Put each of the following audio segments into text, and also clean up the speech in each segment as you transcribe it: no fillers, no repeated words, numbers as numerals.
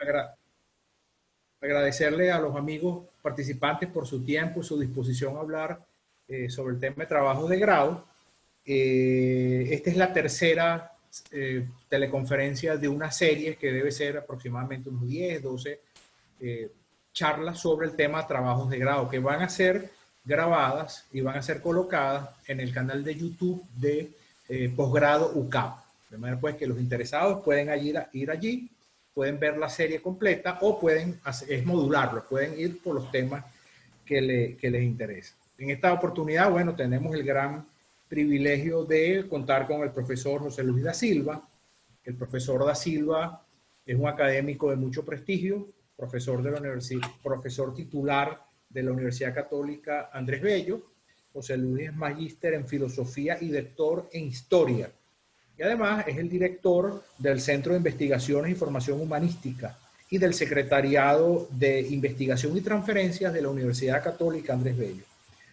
agra- agradecerle a los amigos participantes por su tiempo y su disposición a hablar sobre el tema de trabajos de grado. Esta es la tercera teleconferencia de una serie que debe ser aproximadamente unos 10, 12 charlas sobre el tema trabajos de grado, que van a ser grabadas y van a ser colocadas en el canal de YouTube de Posgrado UCAP. De manera pues que los interesados pueden ir allí, pueden ver la serie completa o pueden, es modularlo, pueden ir por los temas que les interesa. En esta oportunidad, bueno, tenemos el gran privilegio de contar con el profesor José Luis da Silva. El profesor da Silva es un académico de mucho prestigio, profesor de la universidad, profesor titular de la Universidad Católica Andrés Bello. José Luis es magíster en filosofía y doctor en historia. Y además es el director del Centro de Investigaciones y Formación Humanística y del Secretariado de Investigación y Transferencias de la Universidad Católica Andrés Bello.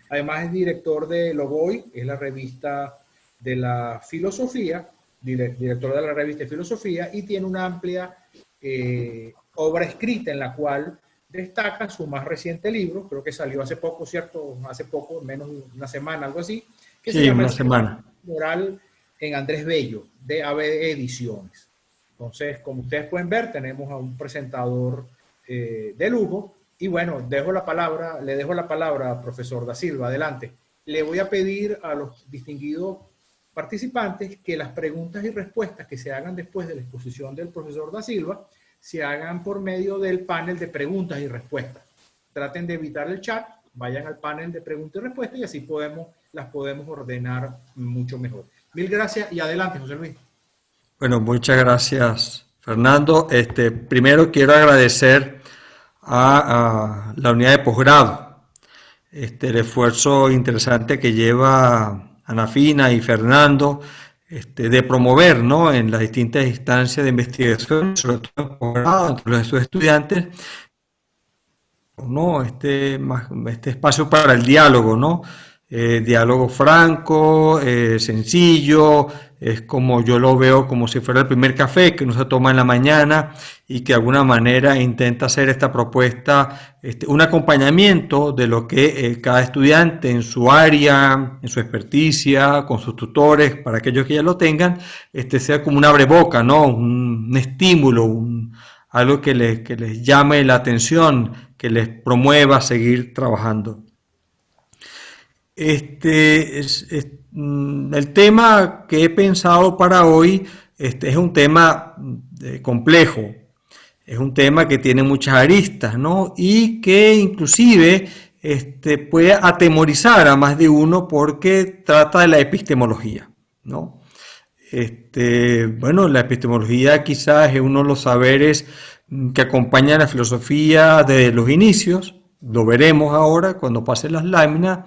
Además es director de Logoy, es la revista de la filosofía, director de la revista de filosofía, y tiene una amplia obra escrita en la cual destaca su más reciente libro, creo que salió hace poco, ¿cierto? Hace poco, menos de una semana, algo así, que se Sí, llama una semana. Moral en Andrés Bello, de AB Ediciones. Entonces, como ustedes pueden ver, tenemos a un presentador de lujo. Y bueno, le dejo la palabra, profesor da Silva, adelante. Le voy a pedir a los distinguidos participantes que las preguntas y respuestas que se hagan después de la exposición del profesor da Silva se hagan por medio del panel de preguntas y respuestas. Traten de evitar el chat, vayan al panel de preguntas y respuestas y así las podemos ordenar mucho mejor. Mil gracias y adelante, José Luis. Bueno, muchas gracias, Fernando. Primero quiero agradecer a la unidad de posgrado, el esfuerzo interesante que lleva Ana Fina y Fernando, de promover, ¿no?, en las distintas instancias de investigación, sobre todo en posgrado, entre sus estudiantes, ¿no?, este espacio para el diálogo, ¿no? Diálogo franco, sencillo, es como yo lo veo, como si fuera el primer café que uno se toma en la mañana y que de alguna manera intenta hacer esta propuesta, un acompañamiento de lo que cada estudiante en su área, en su experticia, con sus tutores, para aquellos que ya lo tengan, sea como un abreboca, ¿no? Un estímulo, algo que les llame la atención, que les promueva a seguir trabajando. El tema que he pensado para hoy es un tema complejo, es un tema que tiene muchas aristas, ¿no? Y que inclusive puede atemorizar a más de uno porque trata de la epistemología, ¿no? Bueno, la epistemología quizás es uno de los saberes que acompaña a la filosofía desde los inicios, lo veremos ahora cuando pasen las láminas,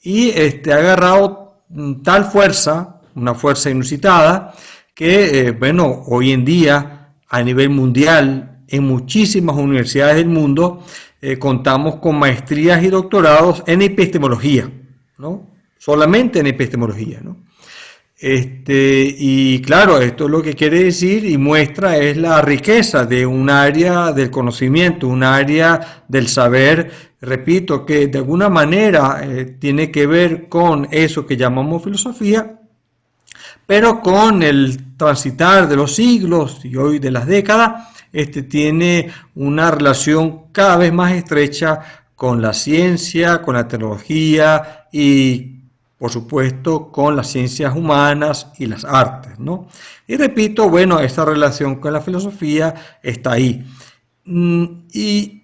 y ha agarrado tal fuerza, una fuerza inusitada, que bueno, hoy en día a nivel mundial, en muchísimas universidades del mundo, contamos con maestrías y doctorados en epistemología, ¿no? Solamente en epistemología, ¿no? Y claro, esto lo que quiere decir y muestra es la riqueza de un área del conocimiento, un área del saber, repito, que de alguna manera tiene que ver con eso que llamamos filosofía, pero con el transitar de los siglos y hoy de las décadas, tiene una relación cada vez más estrecha con la ciencia, con la tecnología y por supuesto, con las ciencias humanas y las artes, ¿no? Y repito, bueno, esta relación con la filosofía está ahí. Y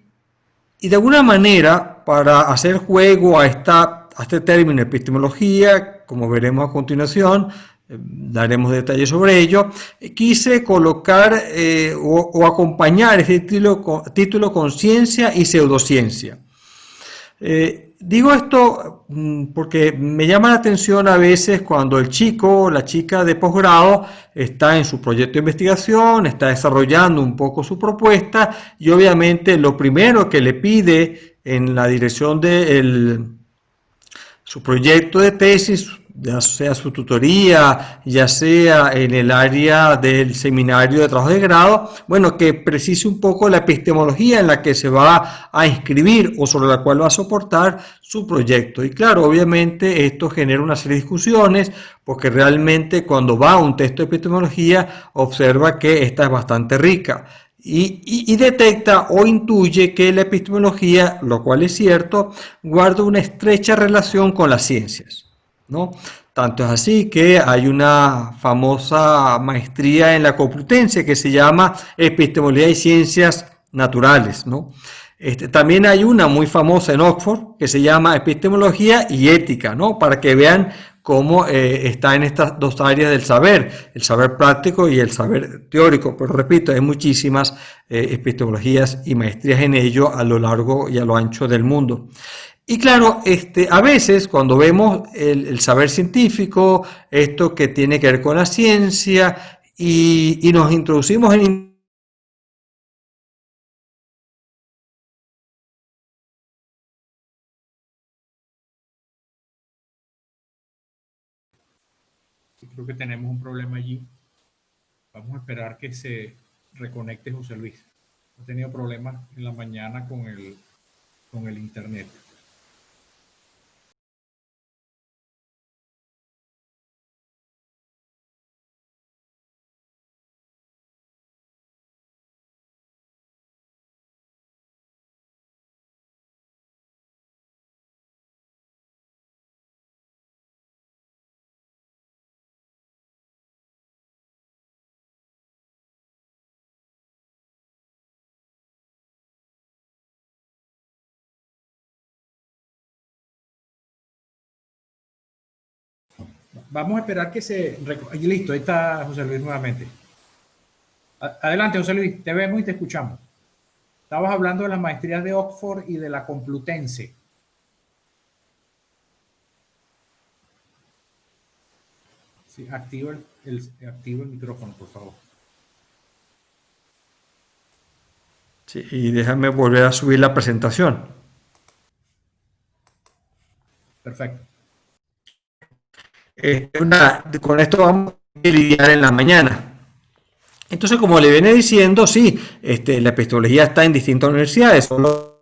de alguna manera, para hacer juego a este término epistemología, como veremos a continuación, daremos detalles sobre ello, quise colocar o acompañar este título con ciencia y pseudociencia. Digo esto porque me llama la atención a veces cuando el chico o la chica de posgrado está en su proyecto de investigación, está desarrollando un poco su propuesta y obviamente lo primero que le pide en la dirección de su proyecto de tesis, ya sea su tutoría, ya sea en el área del seminario de trabajo de grado, bueno, que precise un poco la epistemología en la que se va a inscribir o sobre la cual va a soportar su proyecto. Y claro, obviamente esto genera una serie de discusiones, porque realmente cuando va a un texto de epistemología observa que esta es bastante rica. Y detecta o intuye que la epistemología, lo cual es cierto, guarda una estrecha relación con las ciencias, ¿no? Tanto es así que hay una famosa maestría en la Complutense que se llama Epistemología y Ciencias Naturales, ¿no? También hay una muy famosa en Oxford que se llama Epistemología y Ética, ¿no? Para que vean cómo está en estas dos áreas del saber, el saber práctico y el saber teórico. Pero repito, hay muchísimas epistemologías y maestrías en ello a lo largo y a lo ancho del mundo. Y claro, a veces cuando vemos el saber científico, esto que tiene que ver con la ciencia, y nos introducimos en... Creo que tenemos un problema allí. Vamos a esperar que se reconecte José Luis. Ha tenido problemas en la mañana con el internet. Vamos a esperar que se... Listo, ahí está José Luis nuevamente. Adelante, José Luis, te vemos y te escuchamos. Estabas hablando de las maestrías de Oxford y de la Complutense. Sí, activa el micrófono, por favor. Sí, y déjame volver a subir la presentación. Perfecto. Con esto vamos a lidiar en la mañana. Entonces, como le viene diciendo, sí, la epistemología está en distintas universidades, solo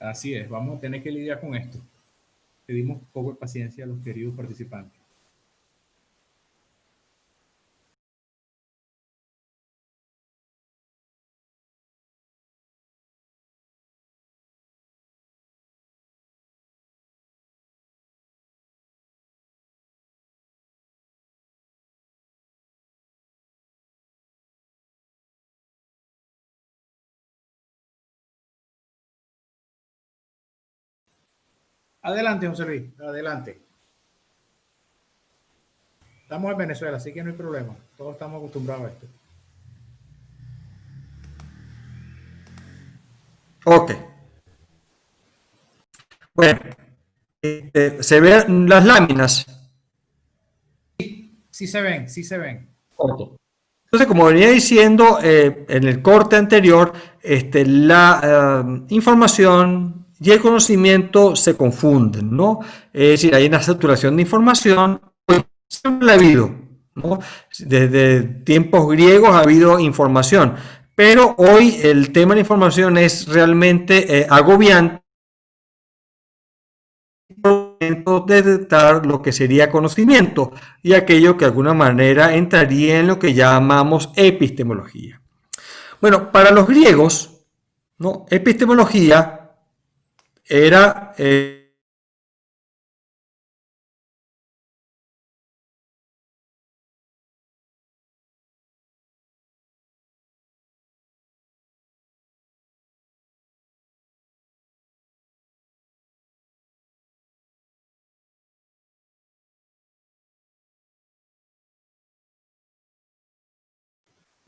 Así es, vamos a tener que lidiar con esto. Pedimos un poco de paciencia a los queridos participantes. Adelante, José Luis, adelante. Estamos en Venezuela, así que no hay problema. Todos estamos acostumbrados a esto. ok. Bueno, se ven las láminas. Sí se ven, sí se ven. Ok. Entonces, como venía diciendo en el corte anterior, la información y el conocimiento se confunden, ¿no? Es decir, hay una saturación de información, pues, siempre la ha habido, ¿no? Desde tiempos griegos ha habido información, pero hoy el tema de la información es realmente agobiante de detectar lo que sería conocimiento y aquello que de alguna manera entraría en lo que llamamos epistemología. Bueno, para los griegos, ¿no? Epistemología era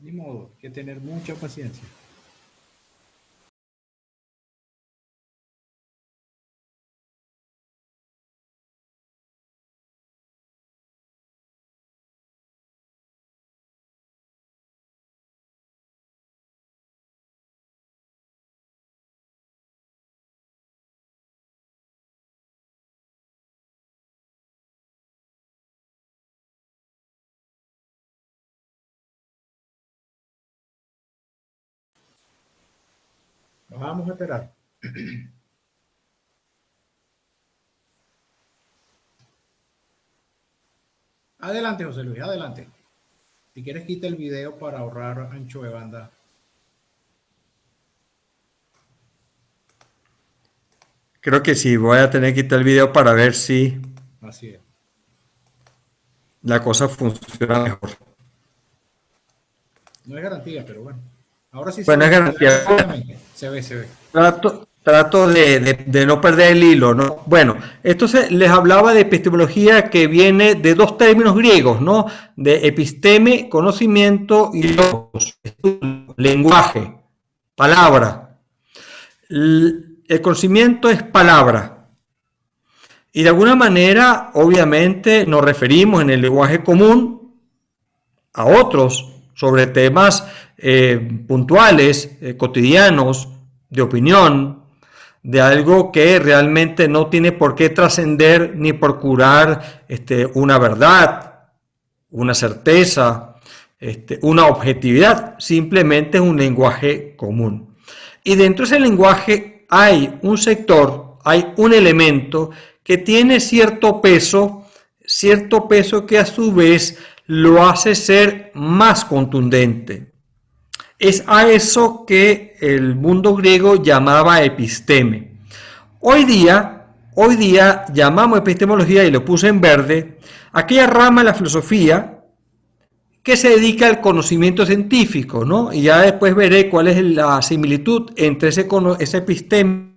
Ni modo, hay que tener mucha paciencia. Nos vamos a esperar. Adelante, José Luis, adelante. Si quieres, quita el video para ahorrar ancho de banda. Creo que sí, voy a tener que quitar el video para ver si Así es. la cosa funciona mejor. No es garantía, pero bueno. Ahora sí Bueno, es se ve garantía. perfectamente. Se ve, se ve. Trato de no perder el hilo, ¿no? Bueno, entonces les hablaba de epistemología que viene de dos términos griegos, ¿no? De episteme, conocimiento, y logos, lenguaje, palabra. El conocimiento es palabra. Y de alguna manera, obviamente, nos referimos en el lenguaje común a otros sobre temas puntuales, cotidianos, de opinión, de algo que realmente no tiene por qué trascender ni procurar una verdad, una certeza, una objetividad, simplemente es un lenguaje común. Y dentro de ese lenguaje hay un sector, hay un elemento que tiene cierto peso que a su vez lo hace ser más contundente. Es a eso que el mundo griego llamaba episteme. Hoy día llamamos epistemología, y lo puse en verde, aquella rama de la filosofía que se dedica al conocimiento científico, ¿no? Y ya después veré cuál es la similitud entre ese episteme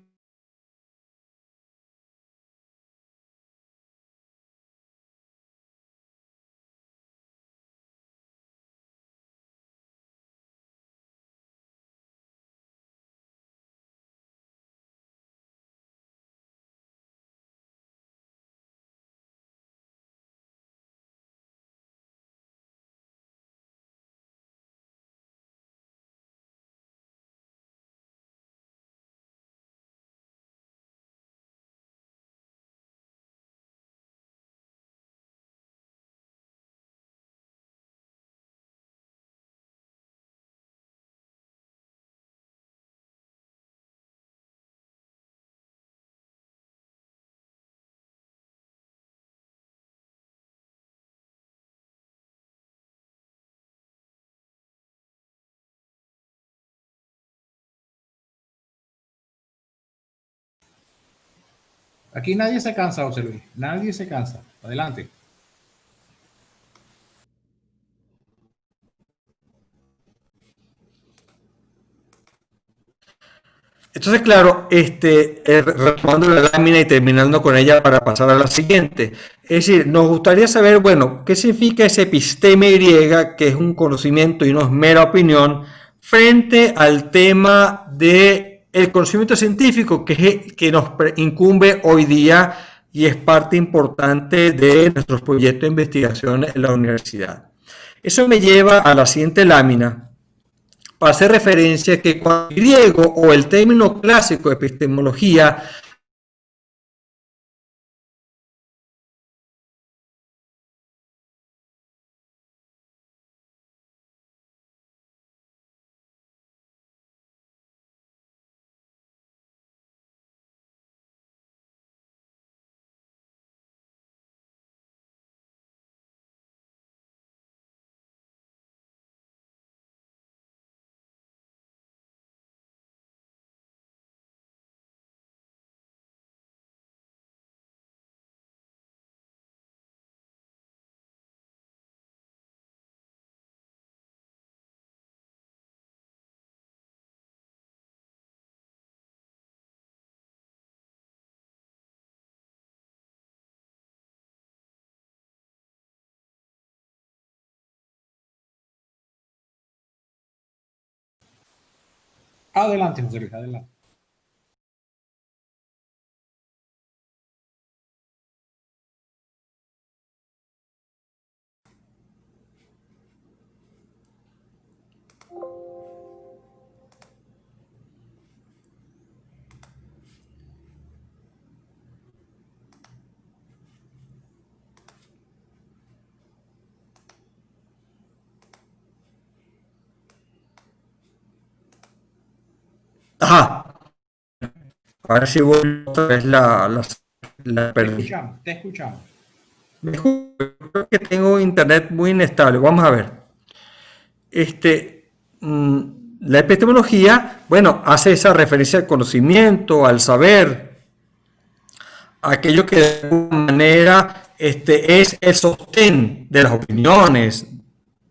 Aquí nadie se cansa, José Luis. Nadie se cansa. Adelante. Entonces, claro, retomando la lámina y terminando con ella para pasar a la siguiente. Es decir, nos gustaría saber, bueno, qué significa ese episteme griega, que es un conocimiento y no es mera opinión, frente al tema de el conocimiento científico, que es el que nos incumbe hoy día y es parte importante de nuestros proyectos de investigación en la universidad. Eso me lleva a la siguiente lámina, para hacer referencia que cuando el griego o el término clásico de epistemología Adelante, José Luis, adelante. Ajá, ahora sí voy otra vez la Te perdí. escuchamos, te escuchamos. Creo que tengo internet muy inestable. Vamos a ver. Este, mm, la epistemología, bueno, hace esa referencia al conocimiento, al saber, aquello que de alguna manera es el sostén de las opiniones,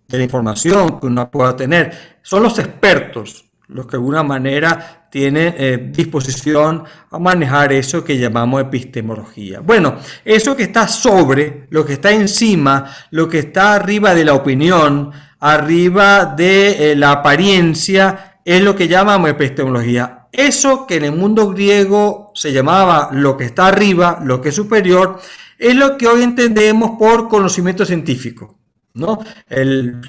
de la información que uno pueda tener. Son los expertos los que de alguna manera tienen disposición a manejar eso que llamamos epistemología. Bueno, eso que está sobre, lo que está encima, lo que está arriba de la opinión, arriba de la apariencia, es lo que llamamos epistemología. Eso que en el mundo griego se llamaba lo que está arriba, lo que es superior, es lo que hoy entendemos por conocimiento científico. ¿No?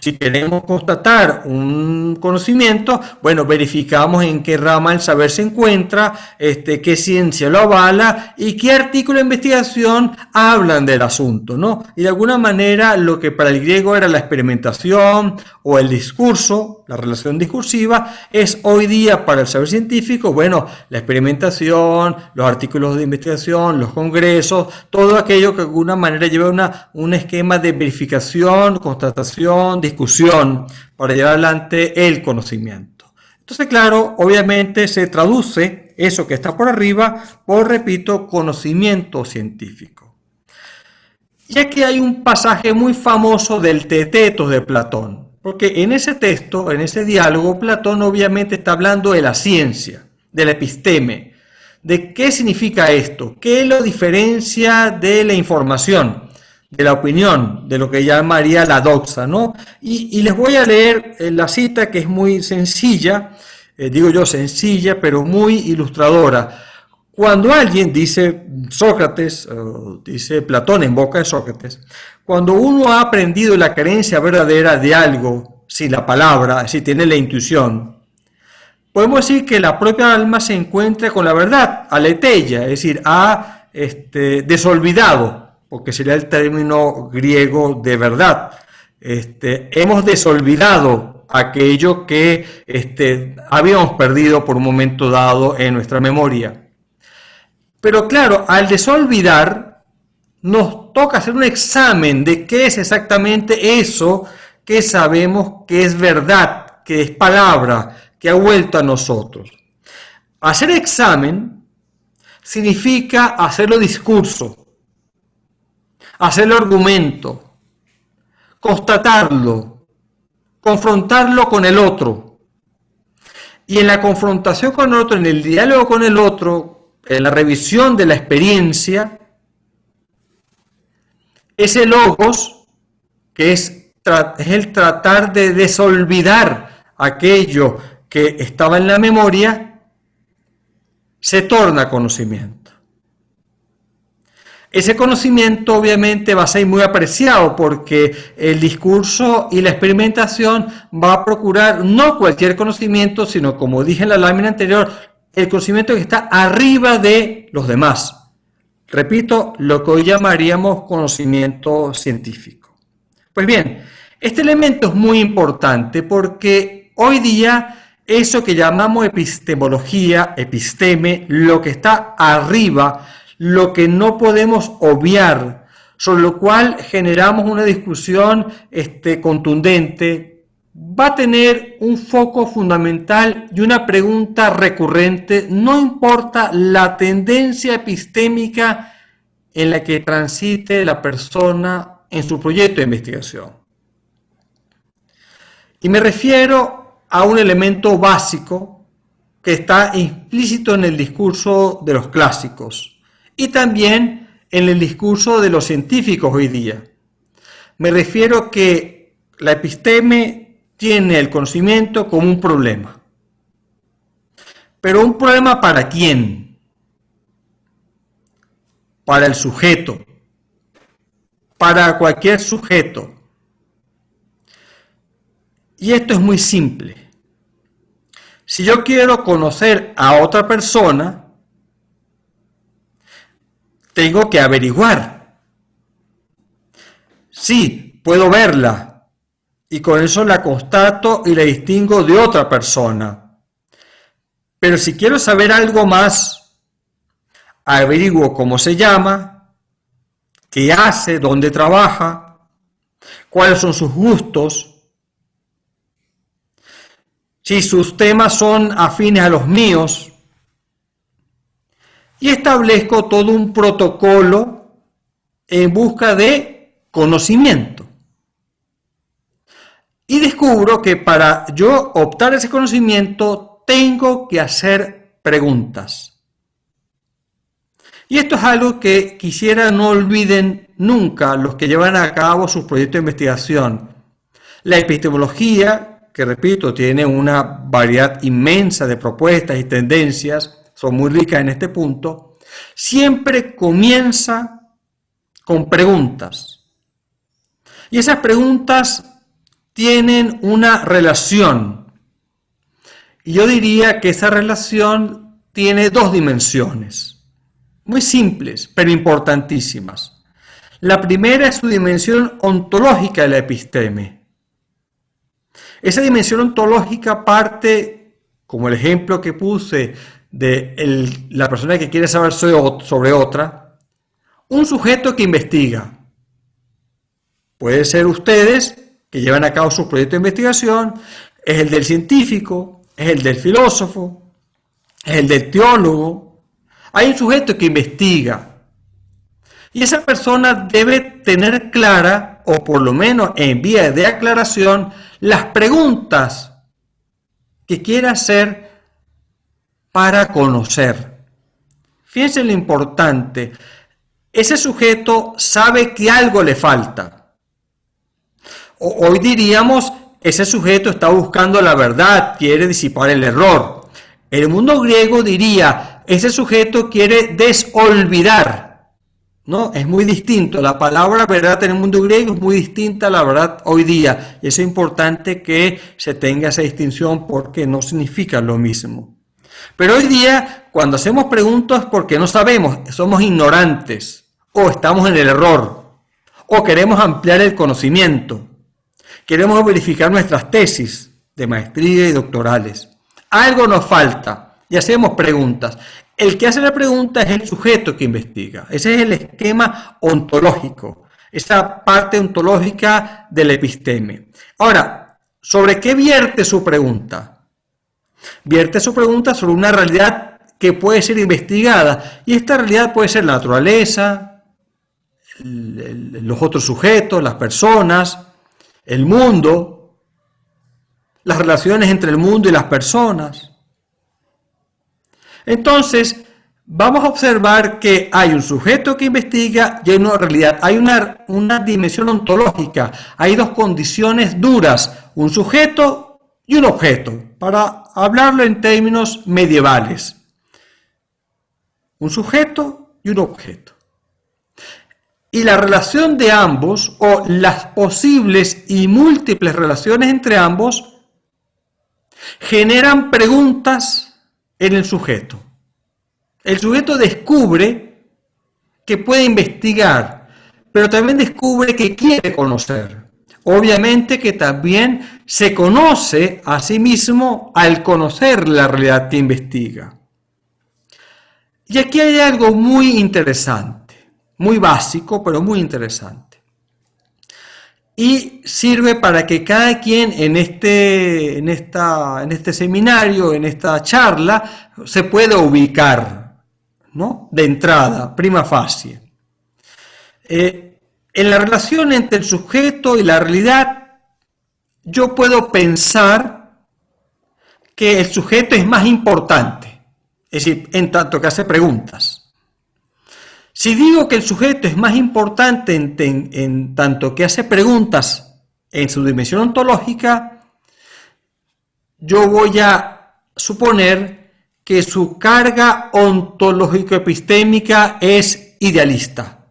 Si queremos constatar un conocimiento, bueno, verificamos en qué rama del saber se encuentra, qué ciencia lo avala y qué artículo de investigación hablan del asunto, ¿no? Y de alguna manera lo que para el griego era la experimentación o el discurso, la relación discursiva, es hoy día para el saber científico, bueno, la experimentación, los artículos de investigación, los congresos, todo aquello que de alguna manera lleva un esquema de verificación, constatación, discusión para llevar adelante el conocimiento. Entonces, claro, obviamente se traduce eso que está por arriba por, repito, conocimiento científico. Y aquí hay un pasaje muy famoso del Tetetos de Platón, porque en ese texto, en ese diálogo, Platón obviamente está hablando de la ciencia, de la episteme, de qué significa esto, qué lo diferencia de la información, de la opinión, de lo que llamaría la doxa, ¿no? Y les voy a leer la cita que es muy sencilla, digo yo sencilla, pero muy ilustradora. Cuando alguien, dice Sócrates, dice Platón en boca de Sócrates, cuando uno ha aprendido la creencia verdadera de algo, si la palabra, si tiene la intuición, podemos decir que la propia alma se encuentra con la verdad, aletheia, es decir, ha desolvidado, porque sería el término griego de verdad. Hemos desolvidado aquello que habíamos perdido por un momento dado en nuestra memoria. Pero claro, al desolvidar, nos toca hacer un examen de qué es exactamente eso que sabemos que es verdad, que es palabra, que ha vuelto a nosotros. Hacer examen significa hacerlo discurso, hacerlo argumento, constatarlo, confrontarlo con el otro. Y en la confrontación con el otro, en el diálogo con el otro, en la revisión de la experiencia, ese logos, que es el tratar de desolvidar aquello que estaba en la memoria, se torna conocimiento. Ese conocimiento obviamente va a ser muy apreciado porque el discurso y la experimentación va a procurar no cualquier conocimiento, sino, como dije en la lámina anterior, el conocimiento que está arriba de los demás. Repito, lo que hoy llamaríamos conocimiento científico. Pues bien, este elemento es muy importante porque hoy día eso que llamamos epistemología, episteme, lo que está arriba, lo que no podemos obviar, sobre lo cual generamos una discusión contundente, va a tener un foco fundamental y una pregunta recurrente, no importa la tendencia epistémica en la que transite la persona en su proyecto de investigación. Y me refiero a un elemento básico que está implícito en el discurso de los clásicos y también en el discurso de los científicos hoy día. Me refiero que la episteme tiene el conocimiento como un problema. Pero un problema ¿para quién? Para el sujeto, para cualquier sujeto. Y esto es muy simple. Si yo quiero conocer a otra persona, tengo que averiguar. Sí, puedo verla y con eso la constato y la distingo de otra persona. Pero si quiero saber algo más, averiguo cómo se llama, qué hace, dónde trabaja, cuáles son sus gustos, si sus temas son afines a los míos, y establezco todo un protocolo en busca de conocimiento. Y descubro que para yo optar ese conocimiento tengo que hacer preguntas. Y esto es algo que quisiera no olviden nunca los que llevan a cabo sus proyectos de investigación. La epistemología, que repito, tiene una variedad inmensa de propuestas y tendencias, son muy ricas en este punto, siempre comienza con preguntas. Y esas preguntas tienen una relación. Y yo diría que esa relación tiene dos dimensiones, muy simples, pero importantísimas. La primera es su dimensión ontológica de la episteme. Esa dimensión ontológica parte, como el ejemplo que puse de la persona que quiere saber sobre otra, un sujeto que investiga. Puede ser ustedes que llevan a cabo su proyecto de investigación, es el del científico, es el del filósofo, es el del teólogo. Hay un sujeto que investiga y esa persona debe tener clara, o por lo menos en vía de aclaración, las preguntas que quiere hacer para conocer. Fíjense lo importante, ese sujeto sabe que algo le falta. Hoy diríamos, ese sujeto está buscando la verdad, quiere disipar el error. El mundo griego diría, ese sujeto quiere desolvidar, ¿no? Es muy distinto. La palabra verdad en el mundo griego es muy distinta a la verdad hoy día. Y eso es importante que se tenga esa distinción porque no significa lo mismo. Pero hoy día, cuando hacemos preguntas porque no sabemos, somos ignorantes, o estamos en el error, o queremos ampliar el conocimiento, queremos verificar nuestras tesis de maestría y doctorales. Algo nos falta y hacemos preguntas. El que hace la pregunta es el sujeto que investiga. Ese es el esquema ontológico, esa parte ontológica del episteme. Ahora, ¿sobre qué vierte su pregunta? Vierte su pregunta sobre una realidad que puede ser investigada, y esta realidad puede ser la naturaleza, los otros sujetos, las personas, el mundo, las relaciones entre el mundo y las personas. Entonces, vamos a observar que hay un sujeto que investiga y hay una realidad, hay una dimensión ontológica, hay dos condiciones duras, un sujeto y un objeto, para hablarlo en términos medievales. Un sujeto y un objeto. Y la relación de ambos, o las posibles y múltiples relaciones entre ambos, generan preguntas en el sujeto. El sujeto descubre que puede investigar, pero también descubre que quiere conocer. Obviamente que también se conoce a sí mismo al conocer la realidad que investiga. Y aquí hay algo muy interesante, muy básico, pero muy interesante. Y sirve para que cada quien en este seminario, en esta charla, se pueda ubicar, ¿no? De entrada, prima facie. En la relación entre el sujeto y la realidad, yo puedo pensar que el sujeto es más importante, es decir, en tanto que hace preguntas. Si digo que el sujeto es más importante en tanto que hace preguntas en su dimensión ontológica, yo voy a suponer que su carga ontológico-epistémica es idealista.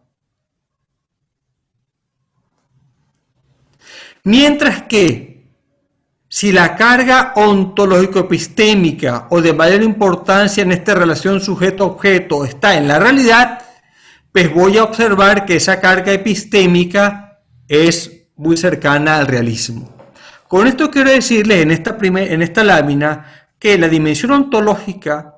Mientras que si la carga ontológico-epistémica o de mayor importancia en esta relación sujeto-objeto está en la realidad, pues voy a observar que esa carga epistémica es muy cercana al realismo. Con esto quiero decirles en esta lámina que la dimensión ontológica,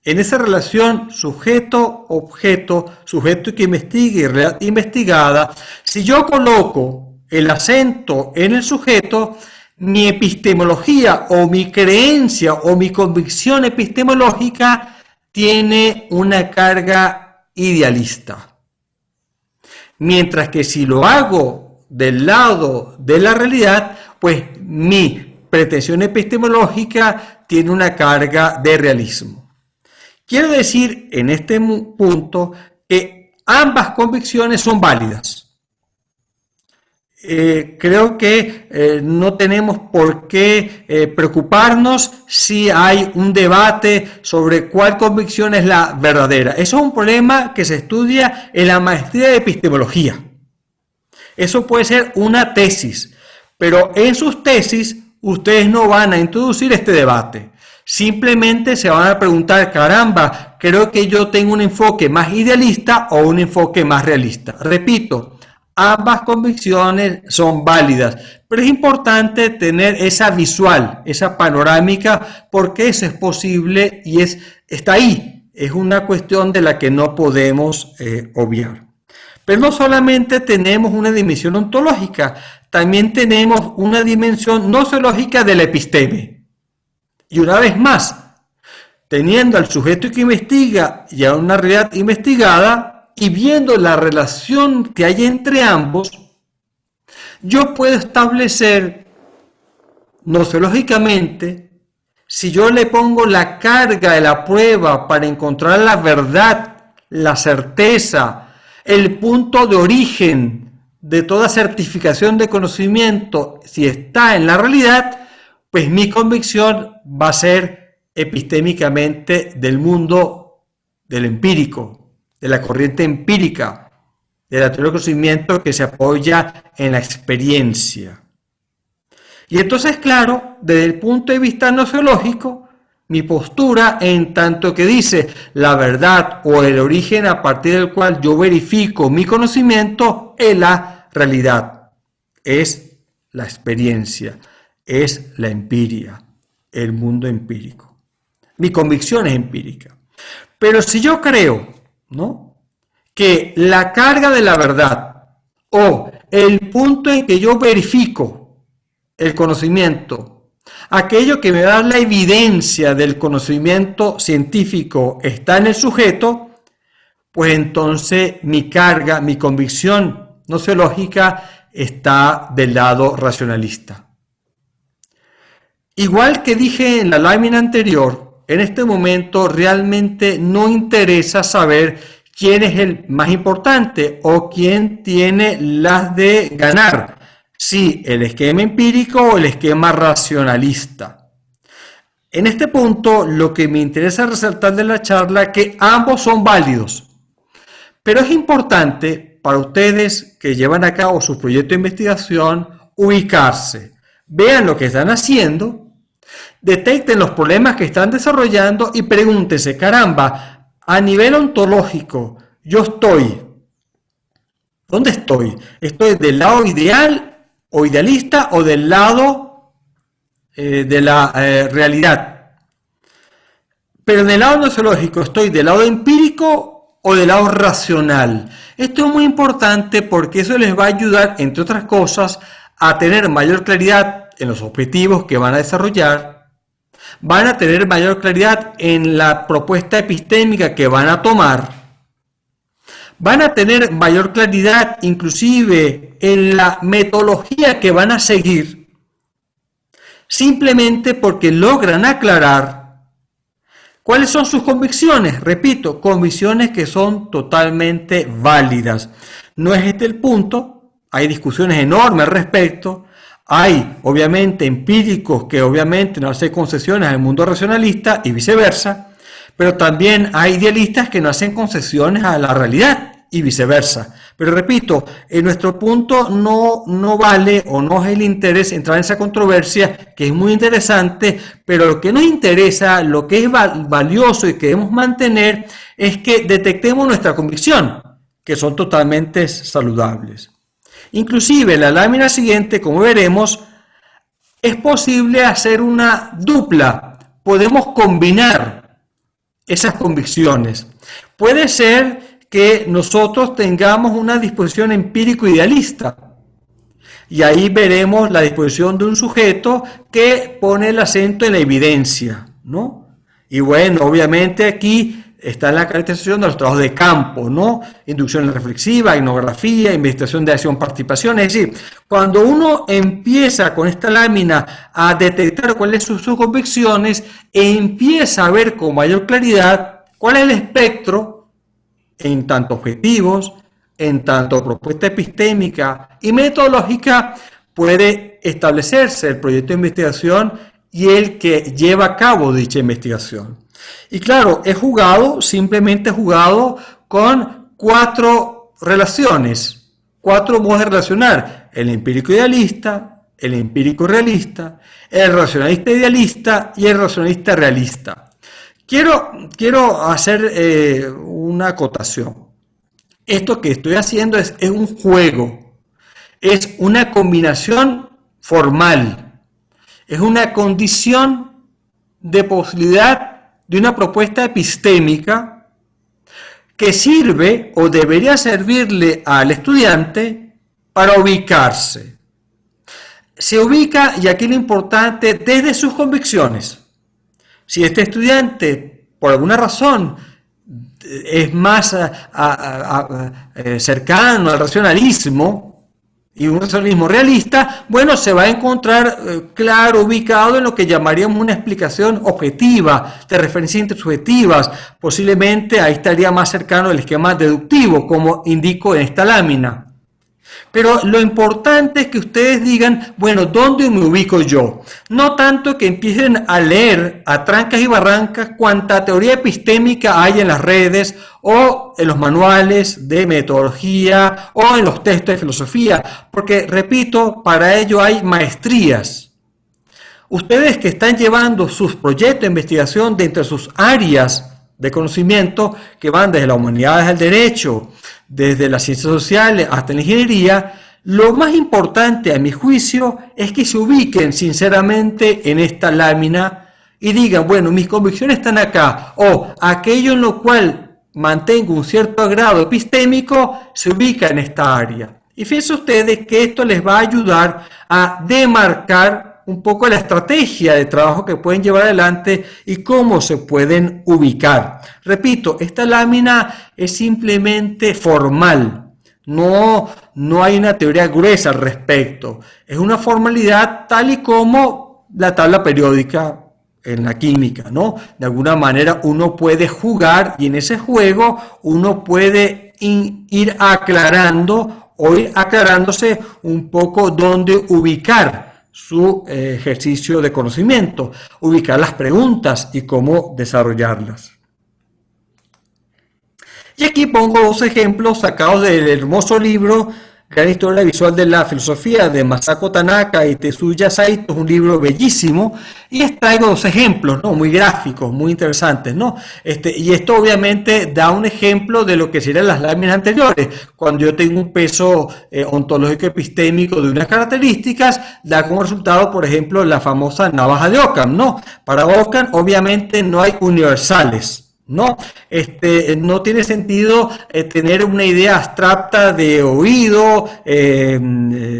en esa relación sujeto-objeto, sujeto que investiga y realidad investigada, si yo coloco el acento en el sujeto, mi epistemología o mi creencia o mi convicción epistemológica tiene una carga idealista. Mientras que si lo hago del lado de la realidad, pues mi pretensión epistemológica tiene una carga de realismo. Quiero decir en este punto que ambas convicciones son válidas. Creo que no tenemos por qué preocuparnos si hay un debate sobre cuál convicción es la verdadera. Eso es un problema que se estudia en la maestría de epistemología. Eso puede ser una tesis, pero en sus tesis ustedes no van a introducir este debate. Simplemente se van a preguntar, caramba, creo que yo tengo un enfoque más idealista o un enfoque más realista. Repito, ambas convicciones son válidas, pero es importante tener esa visual, esa panorámica, porque eso es posible y está ahí. Es una cuestión de la que no podemos obviar. Pero no solamente tenemos una dimensión ontológica, también tenemos una dimensión nosológica de la episteme. Y una vez más, teniendo al sujeto que investiga y a una realidad investigada, y viendo la relación que hay entre ambos, yo puedo establecer nosológicamente, si yo le pongo la carga de la prueba para encontrar la verdad, la certeza, el punto de origen de toda certificación de conocimiento, si está en la realidad, pues mi convicción va a ser epistémicamente del mundo del empírico, de la corriente empírica, de la teoría del conocimiento que se apoya en la experiencia. Y entonces, claro, desde el punto de vista nosológico, mi postura, en tanto que dice la verdad o el origen a partir del cual yo verifico mi conocimiento, es la realidad, es la experiencia, es la empiria, el mundo empírico. Mi convicción es empírica. Pero si yo creo, ¿no?, que la carga de la verdad o el punto en que yo verifico el conocimiento, aquello que me da la evidencia del conocimiento científico está en el sujeto, pues entonces mi carga, mi convicción nosológica está del lado racionalista. Igual que dije en la lámina anterior, en este momento realmente no interesa saber quién es el más importante o quién tiene las de ganar, si el esquema empírico o el esquema racionalista. En este punto, lo que me interesa resaltar de la charla es que ambos son válidos, pero es importante para ustedes que llevan a cabo su proyecto de investigación ubicarse, vean lo que están haciendo, detecten los problemas que están desarrollando y pregúntense, caramba, a nivel ontológico, yo estoy, ¿dónde estoy? ¿Estoy del lado ideal o idealista o del lado de la realidad? Pero en el lado nosológico, ¿estoy del lado empírico o del lado racional? Esto es muy importante porque eso les va a ayudar, entre otras cosas, a tener mayor claridad en los objetivos que van a desarrollar, van a tener mayor claridad en la propuesta epistémica que van a tomar, van a tener mayor claridad inclusive en la metodología que van a seguir, simplemente porque logran aclarar cuáles son sus convicciones. Repito, convicciones que son totalmente válidas. No es este el punto, hay discusiones enormes al respecto. Hay, obviamente, empíricos que obviamente no hacen concesiones al mundo racionalista y viceversa, pero también hay idealistas que no hacen concesiones a la realidad y viceversa. Pero repito, en nuestro punto no vale o no es el interés entrar en esa controversia, que es muy interesante, pero lo que nos interesa, lo que es valioso y queremos mantener, es que detectemos nuestra convicción, que son totalmente saludables. Inclusive en la lámina siguiente, como veremos, es posible hacer una dupla, podemos combinar esas convicciones. Puede ser que nosotros tengamos una disposición empírico-idealista, y ahí veremos la disposición de un sujeto que pone el acento en la evidencia, ¿no? Y bueno, obviamente aquí está la caracterización de los trabajos de campo, ¿no? Inducción reflexiva, etnografía, investigación de acción, participación. Es decir, cuando uno empieza con esta lámina a detectar cuáles son sus convicciones, empieza a ver con mayor claridad cuál es el espectro en tanto objetivos, en tanto propuesta epistémica y metodológica, puede establecerse el proyecto de investigación y el que lleva a cabo dicha investigación. Y claro, simplemente he jugado con 4 relaciones, 4 modos de relacionar: el empírico idealista, el empírico realista, el racionalista idealista y el racionalista realista. Quiero hacer una acotación. Esto que estoy haciendo es un juego, es una combinación formal, es una condición de posibilidad de una propuesta epistémica que sirve o debería servirle al estudiante para ubicarse. Se ubica, y aquí lo importante, desde sus convicciones. Si este estudiante, por alguna razón, es más cercano al racionalismo y un racionalismo realista, bueno, se va a encontrar claro, ubicado en lo que llamaríamos una explicación objetiva, de referencias intersubjetivas. Posiblemente ahí estaría más cercano al esquema deductivo, como indico en esta lámina. Pero lo importante es que ustedes digan, bueno, ¿dónde me ubico yo? No tanto que empiecen a leer a trancas y barrancas cuánta teoría epistémica hay en las redes o en los manuales de metodología o en los textos de filosofía, porque, repito, para ello hay maestrías. Ustedes que están llevando sus proyectos de investigación dentro de sus áreas de conocimiento, que van desde las humanidades al derecho, desde las ciencias sociales hasta la ingeniería, lo más importante a mi juicio es que se ubiquen sinceramente en esta lámina y digan, bueno, mis convicciones están acá, o aquello en lo cual mantengo un cierto grado epistémico se ubica en esta área. Y fíjense ustedes que esto les va a ayudar a demarcar un poco la estrategia de trabajo que pueden llevar adelante y cómo se pueden ubicar. Repito, esta lámina es simplemente formal, no hay una teoría gruesa al respecto, es una formalidad tal y como la tabla periódica en la química, ¿no? De alguna manera uno puede jugar y en ese juego uno puede ir aclarando o ir aclarándose un poco dónde ubicar su ejercicio de conocimiento, ubicar las preguntas y cómo desarrollarlas. Y aquí pongo 2 ejemplos sacados del hermoso libro Gran Historia Visual de la Filosofía de Masako Tanaka y Tetsuya Saito. Es un libro bellísimo y les traigo 2 ejemplos, ¿no? Muy gráficos, muy interesantes, ¿no? Y esto obviamente da un ejemplo de lo que serían las láminas anteriores. Cuando yo tengo un peso ontológico epistémico de unas características, da como resultado, por ejemplo, la famosa navaja de Occam, ¿no? Para Occam obviamente no hay universales. No tiene sentido tener una idea abstracta de oído,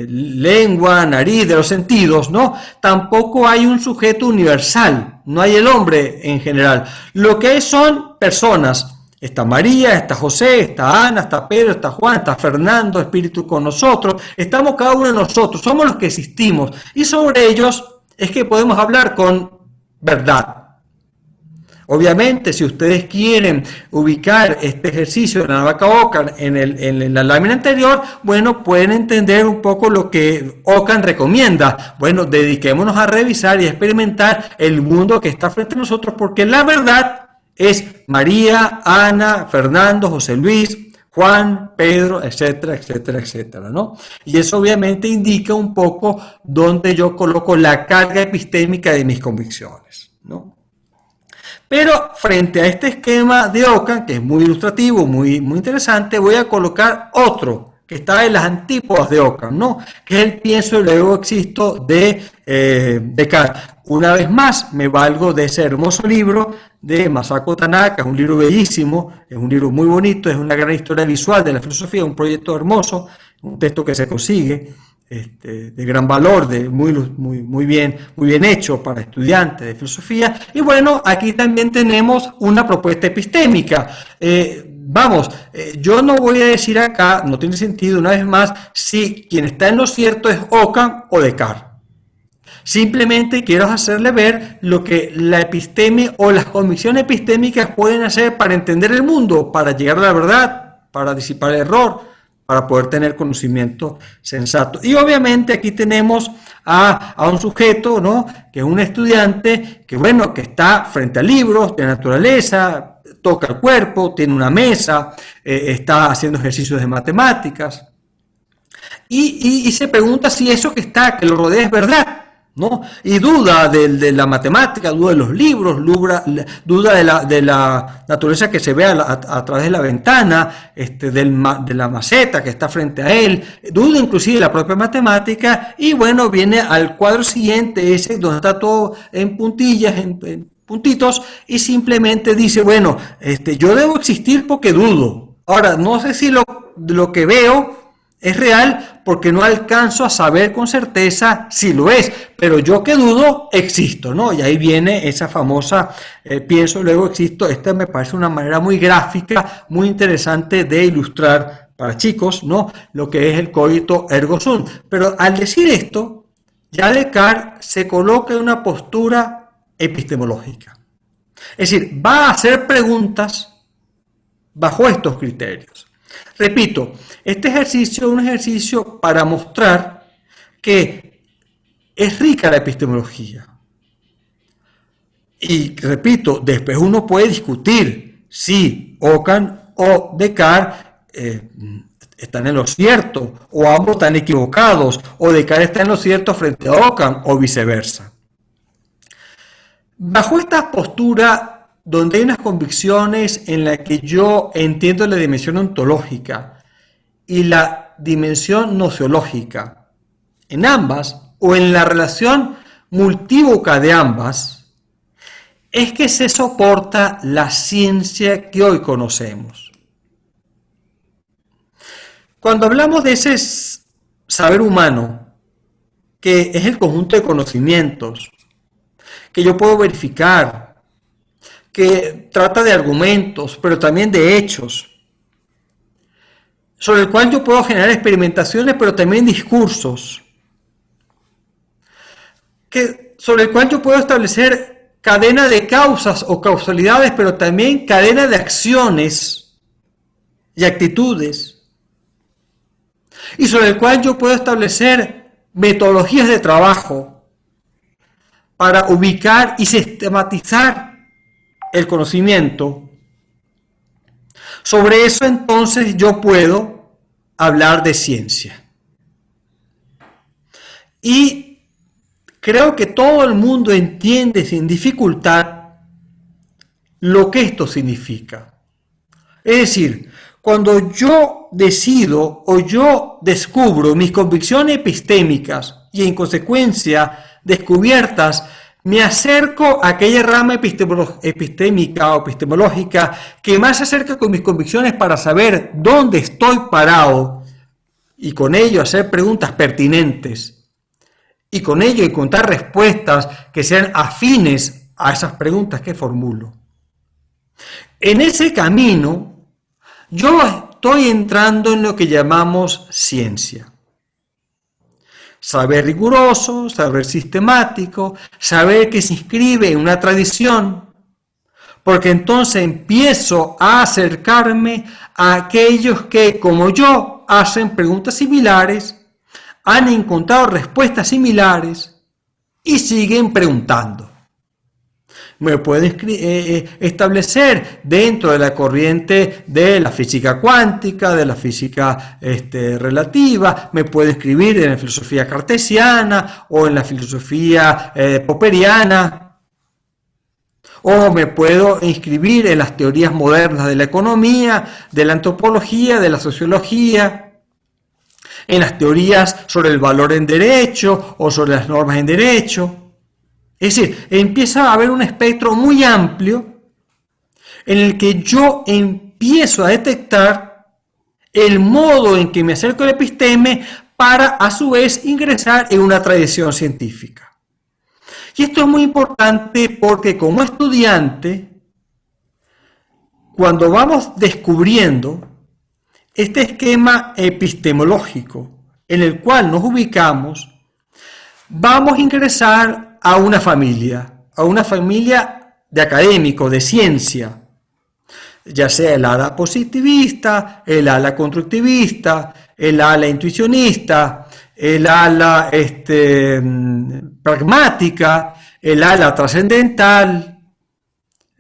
lengua, nariz, de los sentidos, ¿no? Tampoco hay un sujeto universal, no hay el hombre en general. Lo que hay son personas. Está María, está José, está Ana, está Pedro, está Juan, está Fernando, Espíritu con nosotros. Estamos cada uno de nosotros, somos los que existimos. Y sobre ellos es que podemos hablar con verdad. Obviamente, si ustedes quieren ubicar este ejercicio de la navaja Occam en la lámina anterior, bueno, pueden entender un poco lo que Occam recomienda. Bueno, dediquémonos a revisar y experimentar el mundo que está frente a nosotros, porque la verdad es María, Ana, Fernando, José Luis, Juan, Pedro, etcétera, etcétera, etcétera, ¿no? Y eso obviamente indica un poco dónde yo coloco la carga epistémica de mis convicciones, ¿no? Pero frente a este esquema de Ockham, que es muy ilustrativo, muy interesante, voy a colocar otro que está en las antípodas de Ockham, ¿no? Que es el pienso y luego existo de Descartes. Una vez más, me valgo de ese hermoso libro de Masako Tanaka, es un libro bellísimo, es un libro muy bonito, es una gran historia visual de la filosofía, un proyecto hermoso, un texto que se consigue, de gran valor, muy bien hecho para estudiantes de filosofía. Y bueno, aquí también tenemos una propuesta epistémica. Yo no voy a decir acá, no tiene sentido una vez más, si quien está en lo cierto es Ockham o Descartes. Simplemente quiero hacerle ver lo que la episteme o las convicciones epistémicas pueden hacer para entender el mundo, para llegar a la verdad, para disipar el error, para poder tener conocimiento sensato. Y obviamente aquí tenemos a un sujeto, ¿no?, que es un estudiante que, bueno, que está frente a libros de naturaleza, toca el cuerpo, tiene una mesa, está haciendo ejercicios de matemáticas y se pregunta si eso que lo rodea es verdad, ¿no? Y duda de la matemática, duda de los libros, duda de la naturaleza que se ve a través de la ventana, de la maceta que está frente a él, duda inclusive de la propia matemática, y bueno, viene al cuadro siguiente, ese donde está todo en puntillas, en puntitos, y simplemente dice, bueno, yo debo existir porque dudo. Ahora, no sé si lo que veo es real porque no alcanzo a saber con certeza si lo es, pero yo que dudo existo, ¿no? Y ahí viene esa famosa pienso, luego existo. Esta me parece una manera muy gráfica, muy interesante de ilustrar para chicos, ¿no?, lo que es el cogito ergo sum. Pero al decir esto, ya Descartes se coloca en una postura epistemológica. Es decir, va a hacer preguntas bajo estos criterios. Repito, este ejercicio es un ejercicio para mostrar que es rica la epistemología. Y repito, después uno puede discutir si Ockham o Descartes están en lo cierto, o ambos están equivocados, o Descartes está en lo cierto frente a Ockham, o viceversa. Bajo esta postura, donde hay unas convicciones en las que yo entiendo la dimensión ontológica y la dimensión nociológica, en ambas, o en la relación multívoca de ambas, es que se soporta la ciencia que hoy conocemos. Cuando hablamos de ese saber humano, que es el conjunto de conocimientos que yo puedo verificar, que trata de argumentos, pero también de hechos, sobre el cual yo puedo generar experimentaciones, pero también discursos, sobre el cual yo puedo establecer cadena de causas o causalidades, pero también cadena de acciones y actitudes, y sobre el cual yo puedo establecer metodologías de trabajo para ubicar y sistematizar el conocimiento. Sobre eso entonces yo puedo hablar de ciencia. Y creo que todo el mundo entiende sin dificultad lo que esto significa. Es decir, cuando yo decido o yo descubro mis convicciones epistémicas y en consecuencia descubiertas, me acerco a aquella rama epistémica o epistemológica que más se acerca con mis convicciones para saber dónde estoy parado y con ello hacer preguntas pertinentes y con ello encontrar respuestas que sean afines a esas preguntas que formulo. En ese camino yo estoy entrando en lo que llamamos ciencia. Saber riguroso, saber sistemático, saber que se inscribe en una tradición, porque entonces empiezo a acercarme a aquellos que, como yo, hacen preguntas similares, han encontrado respuestas similares y siguen preguntando. me puedo establecer dentro de la corriente de la física cuántica, de la física relativa, me puedo inscribir en la filosofía cartesiana o en la filosofía popperiana, o me puedo inscribir en las teorías modernas de la economía, de la antropología, de la sociología, en las teorías sobre el valor en derecho o sobre las normas en derecho. Es decir, empieza a haber un espectro muy amplio en el que yo empiezo a detectar el modo en que me acerco al episteme para a su vez ingresar en una tradición científica. Y esto es muy importante porque como estudiante, cuando vamos descubriendo este esquema epistemológico en el cual nos ubicamos, vamos a ingresar a una familia de académicos, de ciencia, ya sea el ala positivista, el ala constructivista, el ala intuicionista, el ala pragmática, el ala trascendental,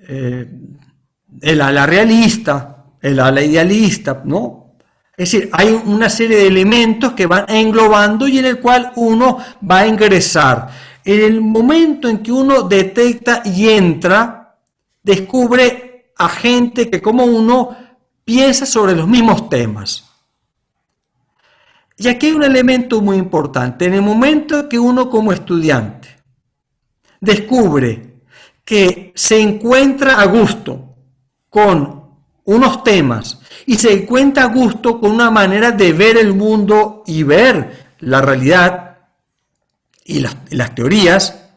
el ala realista, el ala idealista, ¿no? Es decir, hay una serie de elementos que van englobando y en el cual uno va a ingresar. En el momento en que uno detecta y entra, descubre a gente que como uno piensa sobre los mismos temas. Y aquí hay un elemento muy importante. En el momento que uno como estudiante descubre que se encuentra a gusto con unos temas y se encuentra a gusto con una manera de ver el mundo y ver la realidad y las teorías,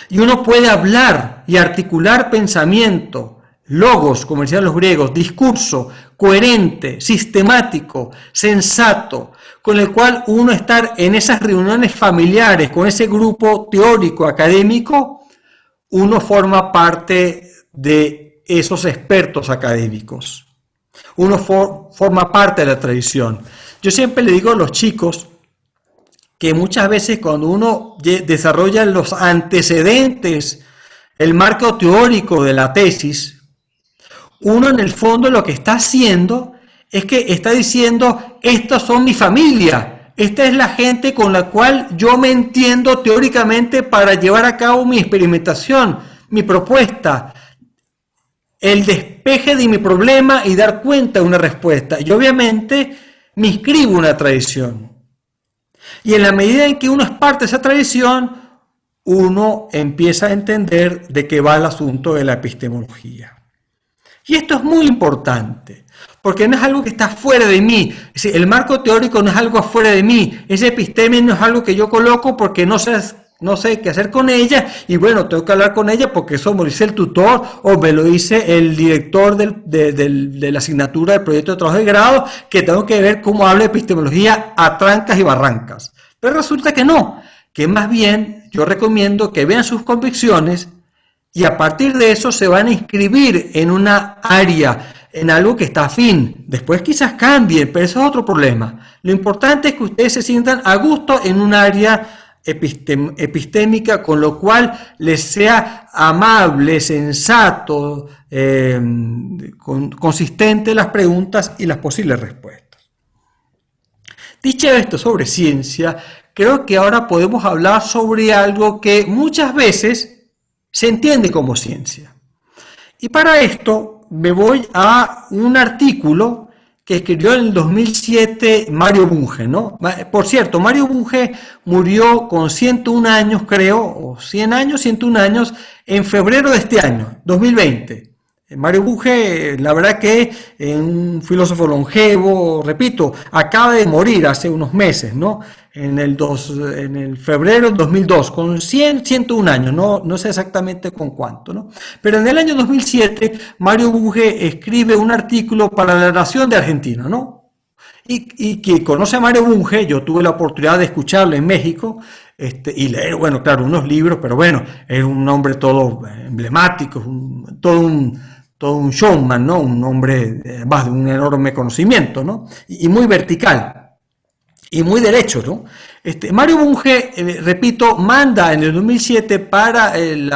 y uno puede hablar y articular pensamiento, logos, como decían los griegos, discurso coherente, sistemático, sensato, con el cual uno estar en esas reuniones familiares, con ese grupo teórico, académico, uno forma parte de esos expertos académicos. Uno forma parte de la tradición. Yo siempre le digo a los chicos que muchas veces cuando uno desarrolla los antecedentes, el marco teórico de la tesis, uno en el fondo lo que está haciendo es que está diciendo, estos son mi familia, esta es la gente con la cual yo me entiendo teóricamente para llevar a cabo mi experimentación, mi propuesta, el despeje de mi problema y dar cuenta de una respuesta. Y obviamente me inscribo en una tradición. Y en la medida en que uno es parte de esa tradición, uno empieza a entender de qué va el asunto de la epistemología. Y esto es muy importante, porque no es algo que está fuera de mí. Es decir, el marco teórico no es algo afuera de mí. Ese episteme no es algo que yo coloco porque no sé qué hacer con ella, y bueno, tengo que hablar con ella porque eso me lo dice el tutor o me lo dice el director de la asignatura del proyecto de trabajo de grado, que tengo que ver cómo habla de epistemología a trancas y barrancas. Pero resulta que no, que más bien yo recomiendo que vean sus convicciones y a partir de eso se van a inscribir en una área, en algo que está afín. Después quizás cambien, pero eso es otro problema. Lo importante es que ustedes se sientan a gusto en un área epistémica, con lo cual les sea amable, sensato, consistente las preguntas y las posibles respuestas. Dicho esto sobre ciencia, creo que ahora podemos hablar sobre algo que muchas veces se entiende como ciencia. Y para esto me voy a un artículo que escribió en el 2007 Mario Bunge, ¿no? Por cierto, Mario Bunge murió con 101 años, creo, o 100 años, 101 años, en febrero de este año, 2020. Mario Bunge, la verdad que es un filósofo longevo, repito, acaba de morir hace unos meses, ¿no? En el febrero del 2002, con 101 años, no sé exactamente con cuánto, ¿no? Pero en el año 2007, Mario Bunge escribe un artículo para La Nación de Argentina, ¿no? Y quien conoce a Mario Bunge, yo tuve la oportunidad de escucharlo en México, y leer, bueno, claro, unos libros, pero bueno, es un hombre todo emblemático, todo un showman, ¿no? Un hombre más de un enorme conocimiento, ¿no? Y muy vertical. y muy derecho, ¿no? Mario Bunge, repito, manda en el 2007 para el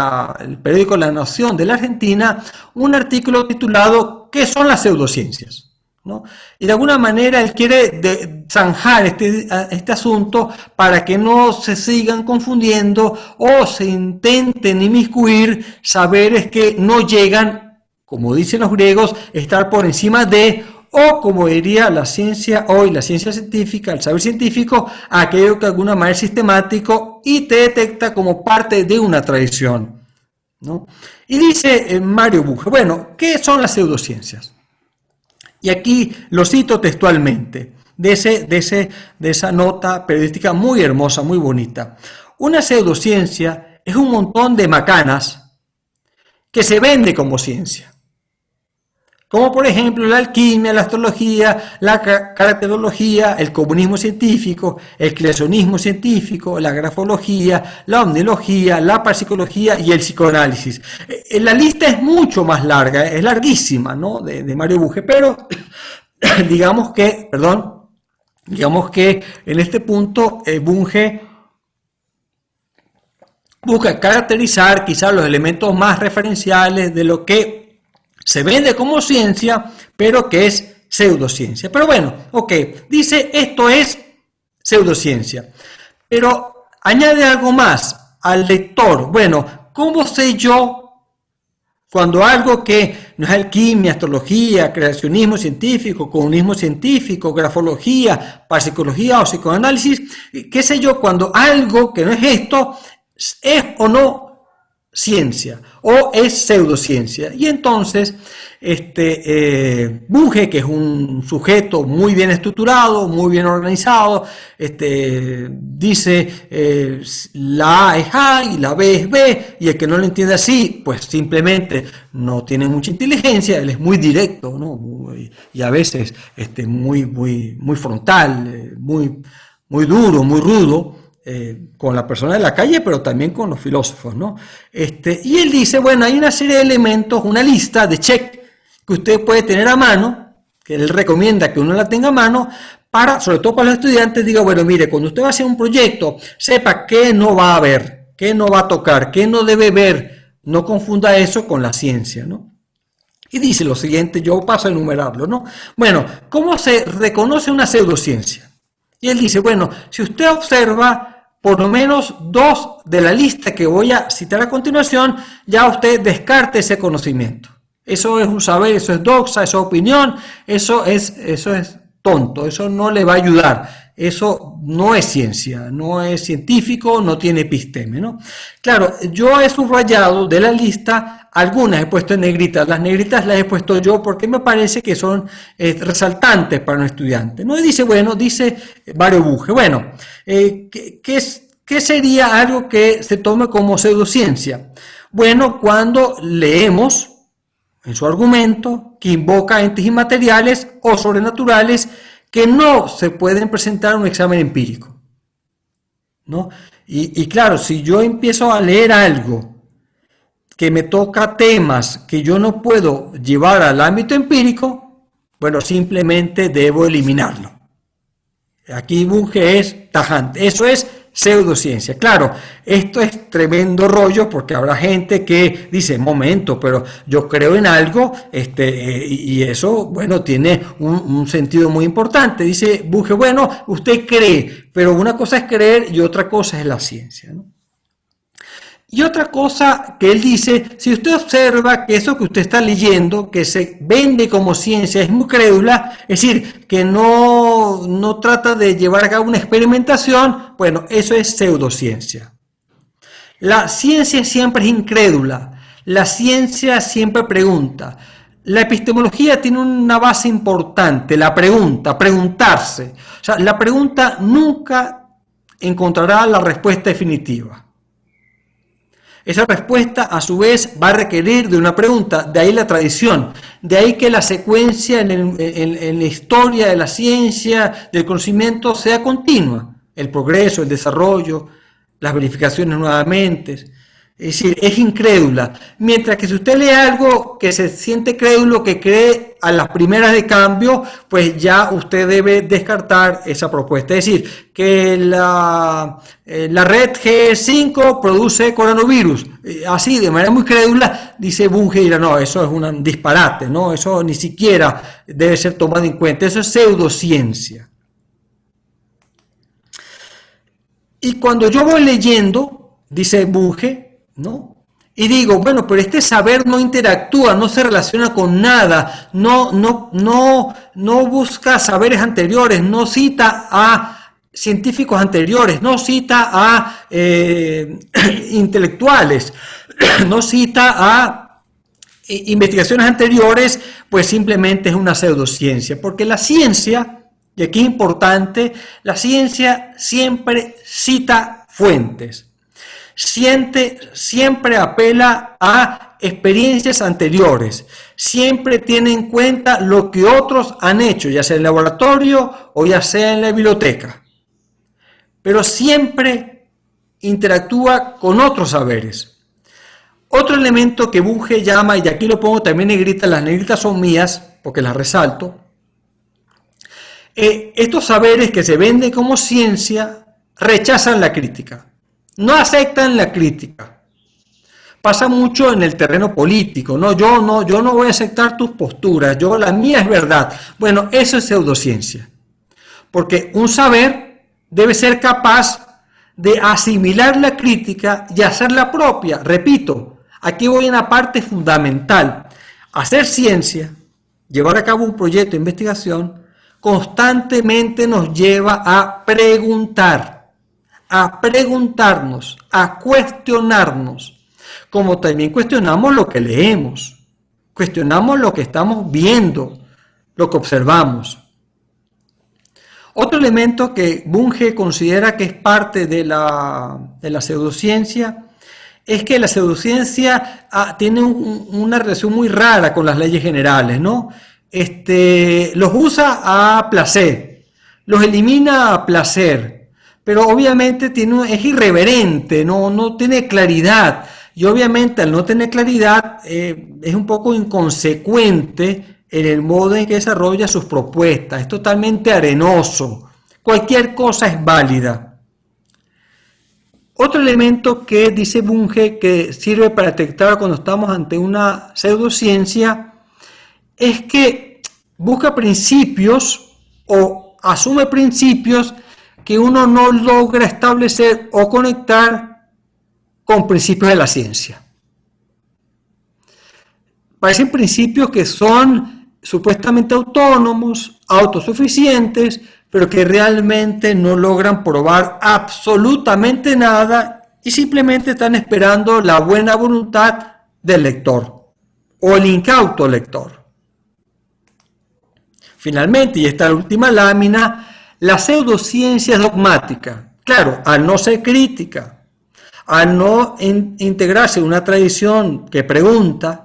periódico La Nación de la Argentina un artículo titulado ¿Qué son las pseudociencias? ¿No? Y de alguna manera él quiere zanjar este asunto para que no se sigan confundiendo o se intenten inmiscuir saberes que no llegan, como dicen los griegos, estar por encima de, o como diría la ciencia hoy, la ciencia científica, el saber científico, aquello que de alguna manera es sistemático y te detecta como parte de una tradición, ¿no? Y dice Mario Bunge, bueno, ¿qué son las pseudociencias? Y aquí lo cito textualmente, de esa nota periodística muy hermosa, muy bonita. Una pseudociencia es un montón de macanas que se vende como ciencia. Como por ejemplo la alquimia, la astrología, la caracterología, el comunismo científico, el creacionismo científico, la grafología, la omniología, la parapsicología y el psicoanálisis. La lista es mucho más larga, es larguísima, ¿no? de Mario Bunge, pero digamos que en este punto Bunge busca caracterizar quizás los elementos más referenciales de lo que se vende como ciencia, pero que es pseudociencia. Pero bueno, ok, dice esto es pseudociencia. Pero añade algo más al lector. Bueno, ¿cómo sé yo cuando algo que no es alquimia, astrología, creacionismo científico, comunismo científico, grafología, parapsicología o psicoanálisis, qué sé yo cuando algo que no es esto es o no ciencia o es pseudociencia? Y entonces Bunge, que es un sujeto muy bien estructurado, muy bien organizado, dice la A es A y la B es B, y el que no lo entiende así, pues simplemente no tiene mucha inteligencia. Él es muy directo, ¿no? Y a veces muy frontal, muy duro, muy rudo, con la persona de la calle, pero también con los filósofos, ¿no? Y él dice, bueno, hay una serie de elementos, una lista de check que usted puede tener a mano, que él recomienda que uno la tenga a mano, sobre todo para los estudiantes, diga, bueno, mire, cuando usted va a hacer un proyecto, sepa qué no va a ver, qué no va a tocar, qué no debe ver, no confunda eso con la ciencia, ¿no? Y dice lo siguiente, yo paso a enumerarlo, ¿no? Bueno, ¿cómo se reconoce una pseudociencia? Y él dice, bueno, si usted observa por lo menos dos de la lista que voy a citar a continuación, ya usted descarte ese conocimiento. Eso es un saber, eso es doxa, eso es opinión, eso es tonto, eso no le va a ayudar, eso no es ciencia, no es científico, no tiene episteme, ¿no? Claro, yo he subrayado de la lista, algunas he puesto en negritas, las negritas las he puesto yo porque me parece que son resaltantes para un estudiante, ¿no? Y dice, bueno, dice Mario Bunge, bueno, ¿qué sería algo que se tome como pseudociencia? Bueno, cuando leemos en su argumento que invoca entes inmateriales o sobrenaturales que no se pueden presentar en un examen empírico, ¿no? Y claro, si yo empiezo a leer algo que me toca temas que yo no puedo llevar al ámbito empírico, bueno, simplemente debo eliminarlo. Aquí Bunge es tajante, eso es pseudociencia. Claro, esto es tremendo rollo porque habrá gente que dice, momento, pero yo creo en algo, y eso, bueno, tiene un sentido muy importante. Dice Bunge, bueno, usted cree, pero una cosa es creer y otra cosa es la ciencia, ¿no? Y otra cosa que él dice, si usted observa que eso que usted está leyendo, que se vende como ciencia, es muy crédula, es decir, que no trata de llevar a cabo una experimentación, bueno, eso es pseudociencia. La ciencia siempre es incrédula, la ciencia siempre pregunta. La epistemología tiene una base importante, la pregunta, preguntarse. O sea, la pregunta nunca encontrará la respuesta definitiva. Esa respuesta, a su vez, va a requerir de una pregunta, de ahí la tradición, de ahí que la secuencia en la historia de la ciencia, del conocimiento, sea continua. El progreso, el desarrollo, las verificaciones nuevamente. Es decir, es incrédula. Mientras que si usted lee algo que se siente crédulo, que cree a las primeras de cambio, pues ya usted debe descartar esa propuesta. Es decir, que la red G5 produce coronavirus. Así, de manera muy crédula, dice Bunge, y dirá, no, eso es un disparate, ¿no? Eso ni siquiera debe ser tomado en cuenta. Eso es pseudociencia. Y cuando yo voy leyendo, dice Bunge, ¿no? Y digo, bueno, pero este saber no interactúa, no se relaciona con nada, no busca saberes anteriores, no cita a científicos anteriores, no cita a intelectuales, no cita a investigaciones anteriores, pues simplemente es una pseudociencia, porque la ciencia, y aquí es importante, la ciencia siempre cita fuentes. Siempre apela a experiencias anteriores, siempre tiene en cuenta lo que otros han hecho, ya sea en el laboratorio o ya sea en la biblioteca, pero siempre interactúa con otros saberes. Otro elemento que Bunge llama, y aquí lo pongo también en negrita, las negritas son mías porque las resalto, estos saberes que se venden como ciencia rechazan la crítica. No aceptan la crítica. Pasa mucho en el terreno político, ¿no? Yo no voy a aceptar tus posturas, la mía es verdad. Bueno, eso es pseudociencia. Porque un saber debe ser capaz de asimilar la crítica y hacerla propia. Repito, aquí voy a una parte fundamental. Hacer ciencia, llevar a cabo un proyecto de investigación, constantemente nos lleva a preguntarnos, a cuestionarnos, como también cuestionamos lo que leemos, cuestionamos lo que estamos viendo, lo que observamos. Otro elemento que Bunge considera que es parte de la pseudociencia es que la pseudociencia tiene una relación muy rara con las leyes generales, ¿no? Los usa a placer, los elimina a placer, pero obviamente es irreverente, no tiene claridad, y obviamente al no tener claridad es un poco inconsecuente en el modo en que desarrolla sus propuestas, es totalmente arenoso, cualquier cosa es válida. Otro elemento que dice Bunge que sirve para detectar cuando estamos ante una pseudociencia es que busca principios o asume principios que uno no logra establecer o conectar con principios de la ciencia. Parecen principios que son supuestamente autónomos, autosuficientes, pero que realmente no logran probar absolutamente nada y simplemente están esperando la buena voluntad del lector o el incauto lector. Finalmente, y esta es la última lámina, la pseudociencia es dogmática. Claro, al no ser crítica, al no integrarse en una tradición que pregunta,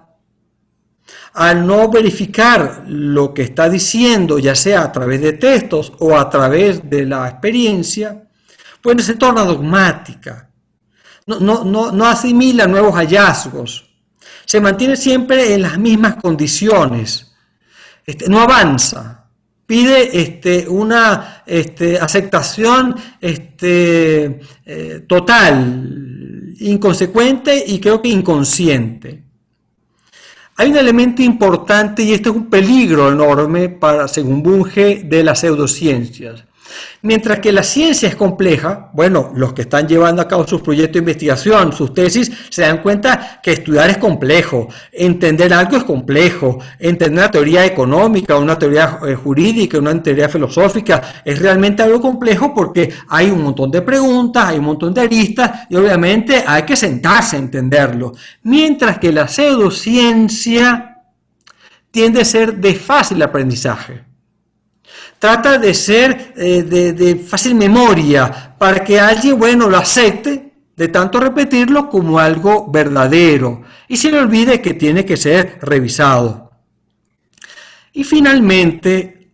al no verificar lo que está diciendo, ya sea a través de textos o a través de la experiencia, pues se torna dogmática. No asimila nuevos hallazgos. Se mantiene siempre en las mismas condiciones. No avanza. Pide una aceptación total, inconsecuente y creo que inconsciente. Hay un elemento importante y este es un peligro enorme según Bunge, de las pseudociencias. Mientras que la ciencia es compleja, bueno, los que están llevando a cabo sus proyectos de investigación, sus tesis, se dan cuenta que estudiar es complejo, entender algo es complejo, entender una teoría económica, una teoría jurídica, una teoría filosófica, es realmente algo complejo porque hay un montón de preguntas, hay un montón de aristas y obviamente hay que sentarse a entenderlo. Mientras que la pseudociencia tiende a ser de fácil aprendizaje. Trata de ser de fácil memoria para que alguien, lo acepte de tanto repetirlo como algo verdadero y se le olvide que tiene que ser revisado. Y finalmente,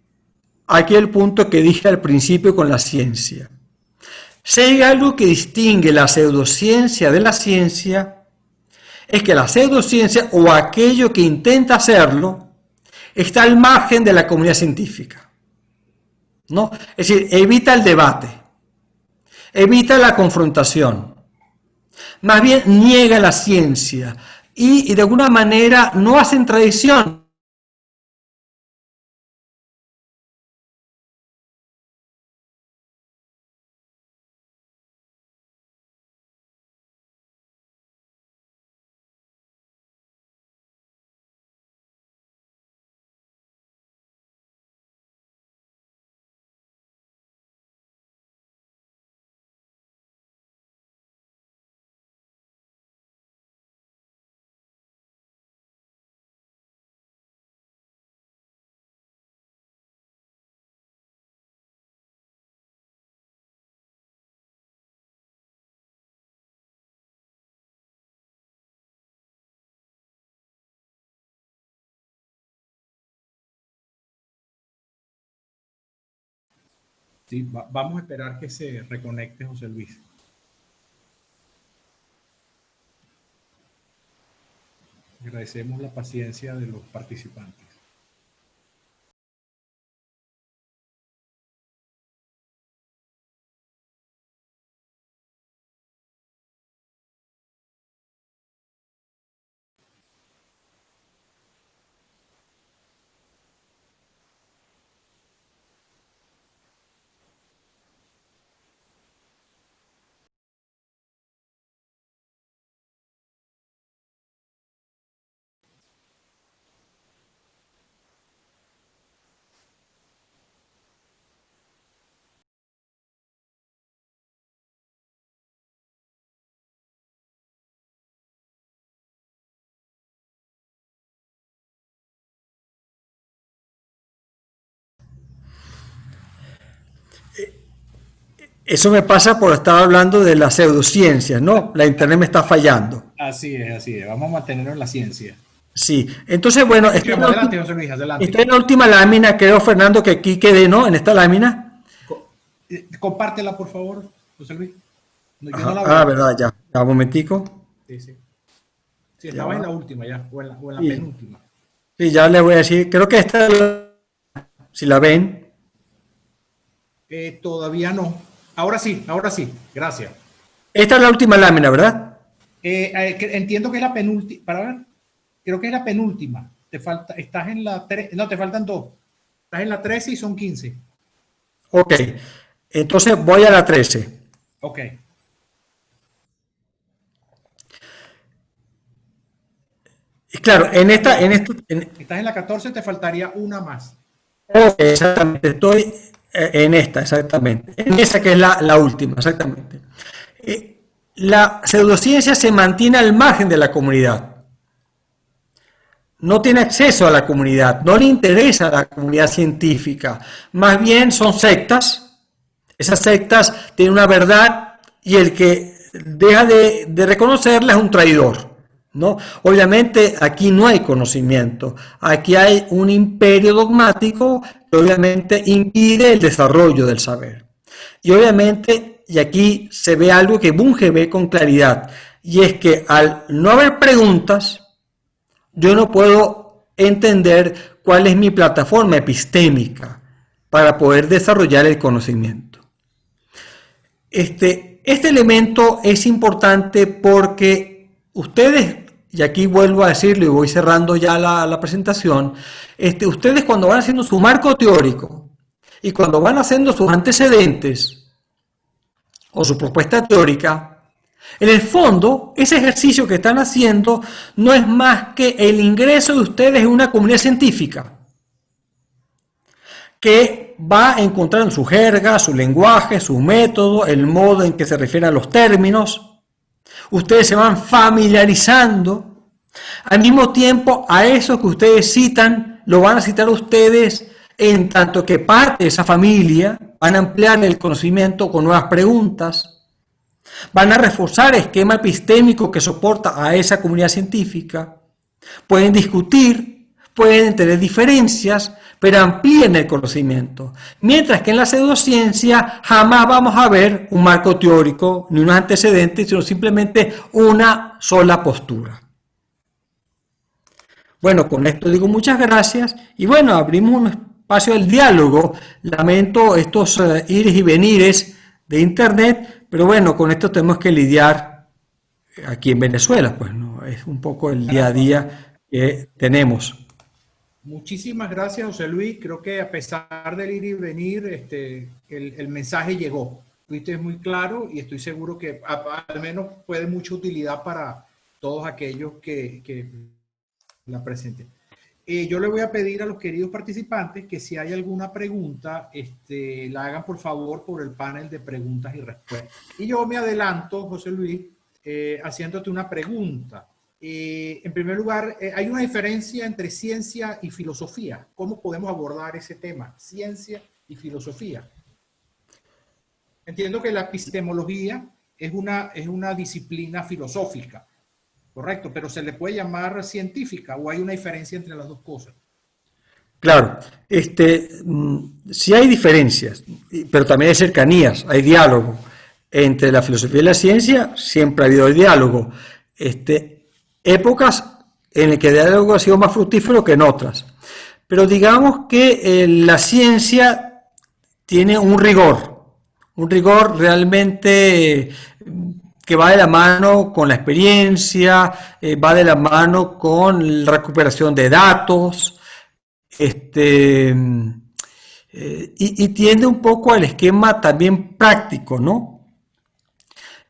aquí el punto que dije al principio con la ciencia. Si hay algo que distingue la pseudociencia de la ciencia, es que la pseudociencia o aquello que intenta hacerlo está al margen de la comunidad científica, ¿no? Es decir, evita el debate, evita la confrontación, más bien niega la ciencia y de alguna manera no hacen tradición. Sí, vamos a esperar que se reconecte José Luis. Agradecemos la paciencia de los participantes. Eso me pasa por estar hablando de las pseudociencias, ¿no? La internet me está fallando. Así es, así es. Vamos a mantenernos en la ciencia. Sí, entonces bueno, Sí, adelante, José Luis, adelante. estoy en la última lámina, creo, Fernando, que aquí quedé, ¿no? En esta lámina. Compártela, por favor, José Luis. No, yo Ajá, no la veo. verdad, ya, un momentico. Sí, sí. Sí, estaba en la última ya, o en la Sí. penúltima. Sí, ya le voy a decir, creo que esta, si la ven, Todavía no. Ahora sí, gracias. esta es la última lámina, ¿verdad? Entiendo que es la penúltima. Para ver, creo que es la penúltima. Te falta, estás en la 3, no, te faltan 2. Estás en la 13 y son 15. Ok, entonces voy a la 13. Ok. Y claro, Estás en la 14, te faltaría una más. ok, exactamente, estoy en esta, exactamente, en esa que es la última, exactamente. La pseudociencia se mantiene al margen de la comunidad. No tiene acceso a la comunidad, no le interesa a la comunidad científica, más bien son sectas. Esas sectas tienen una verdad y el que deja de reconocerla es un traidor, ¿no? Obviamente aquí no hay conocimiento, aquí hay un imperio dogmático que obviamente impide el desarrollo del saber. Y obviamente, y aquí se ve algo que Bunge ve con claridad, y es que al no haber preguntas, yo no puedo entender cuál es mi plataforma epistémica para poder desarrollar el conocimiento. Este elemento es importante porque ustedes, y aquí vuelvo a decirlo y voy cerrando ya la presentación, ustedes cuando van haciendo su marco teórico y cuando van haciendo sus antecedentes o su propuesta teórica, en el fondo, ese ejercicio que están haciendo no es más que el ingreso de ustedes en una comunidad científica que va a encontrar en su jerga, su lenguaje, su método, el modo en que se refieren a los términos. Ustedes se van familiarizando. Al mismo tiempo, a eso que ustedes citan, lo van a citar ustedes en tanto que parte de esa familia, van a ampliar el conocimiento con nuevas preguntas. Van a reforzar el esquema epistémico que soporta a esa comunidad científica. Pueden discutir, pueden tener diferencias, pero amplíen el conocimiento. Mientras que en la pseudociencia jamás vamos a ver un marco teórico ni unos antecedentes, sino simplemente una sola postura. Bueno, con esto digo muchas gracias y bueno, abrimos un espacio al diálogo. Lamento estos ires y venires de Internet, pero bueno, con esto tenemos que lidiar aquí en Venezuela, pues no es un poco el día a Caramba. día que tenemos. Muchísimas gracias, José Luis. Creo que a pesar del ir y venir, el mensaje llegó. Fuiste muy claro y estoy seguro que al menos fue de mucha utilidad para todos aquellos que la presenten. Yo le voy a pedir a los queridos participantes que si hay alguna pregunta, la hagan por favor por el panel de preguntas y respuestas. Y yo me adelanto, José Luis, haciéndote una pregunta. En primer lugar, hay una diferencia entre ciencia y filosofía. ¿Cómo podemos abordar ese tema? Ciencia y filosofía. Entiendo que la epistemología es una disciplina filosófica, correcto, pero se le puede llamar científica o hay una diferencia entre las dos cosas. Claro, sí hay diferencias, pero también hay cercanías, hay diálogo. Entre la filosofía y la ciencia siempre ha habido diálogo. Épocas en las que el diálogo ha sido más fructífero que en otras. Pero digamos que la ciencia tiene un rigor realmente que va de la mano con la experiencia, va de la mano con la recuperación de datos, y tiende un poco al esquema también práctico, ¿no?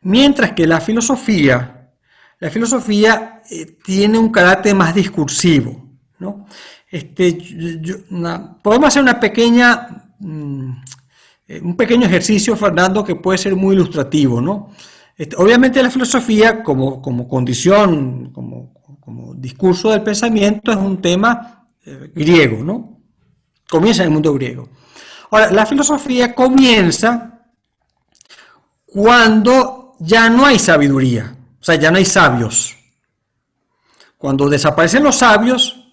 Mientras que la filosofía tiene un carácter más discursivo, ¿no? Podemos hacer un pequeño ejercicio, Fernando, que puede ser muy ilustrativo, ¿no? Obviamente la filosofía como condición, como discurso del pensamiento es un tema griego, ¿no? Comienza en el mundo griego. Ahora, la filosofía comienza cuando ya no hay sabiduría, o sea, ya no hay sabios. Cuando desaparecen los sabios,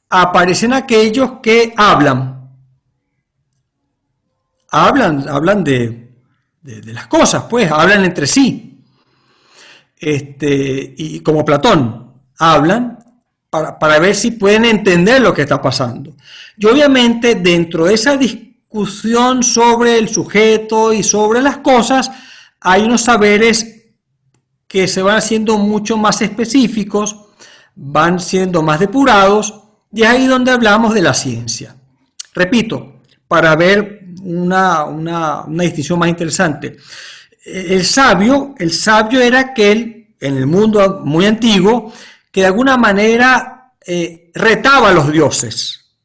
aparecen aquellos que hablan de las cosas, pues, hablan entre sí. Y como Platón, hablan para ver si pueden entender lo que está pasando. Y obviamente dentro de esa discusión sobre el sujeto y sobre las cosas, hay unos saberes que se van haciendo mucho más específicos, van siendo más depurados, y es ahí donde hablamos de la ciencia. Repito, para ver una distinción más interesante. El sabio era aquel, en el mundo muy antiguo, que de alguna manera retaba a los dioses.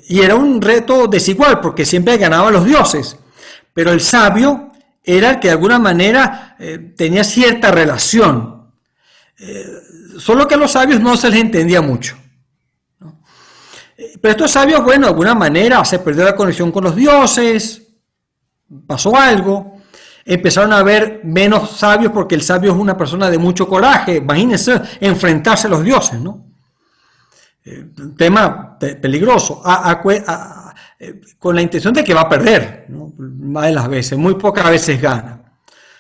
Y era un reto desigual, porque siempre ganaban los dioses. Pero el sabio era el que de alguna manera tenía cierta relación. Solo que a los sabios no se les entendía mucho. Pero estos sabios, bueno, de alguna manera se perdió la conexión con los dioses, pasó algo, empezaron a haber menos sabios porque el sabio es una persona de mucho coraje, imagínense enfrentarse a los dioses, ¿no? Tema peligroso, con la intención de que va a perder, ¿no? Más de las veces, muy pocas veces gana.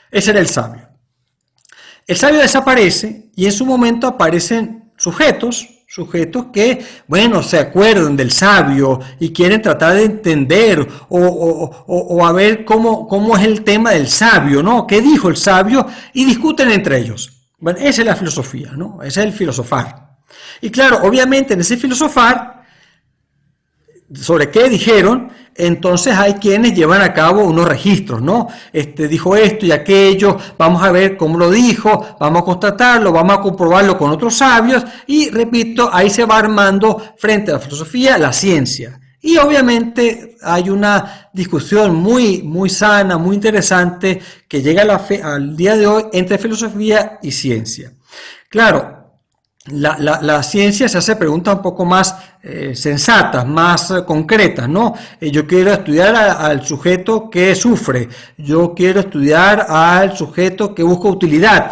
Ese era el sabio. El sabio desaparece y en su momento aparecen sujetos que, bueno, se acuerdan del sabio y quieren tratar de entender o a ver cómo es el tema del sabio, ¿no? ¿Qué dijo el sabio? Y discuten entre ellos. Bueno, esa es la filosofía, ¿no? Ese es el filosofar. Y claro, obviamente en ese filosofar, sobre qué dijeron, entonces hay quienes llevan a cabo unos registros, ¿no? Dijo esto y aquello, vamos a ver cómo lo dijo, vamos a constatarlo, vamos a comprobarlo con otros sabios y, repito, ahí se va armando frente a la filosofía la ciencia. Y obviamente hay una discusión muy, muy sana, muy interesante que llega al día de hoy entre filosofía y ciencia. Claro, la ciencia se hace preguntas un poco más sensatas, más concretas, ¿no? Yo quiero estudiar al sujeto que sufre, yo quiero estudiar al sujeto que busca utilidad.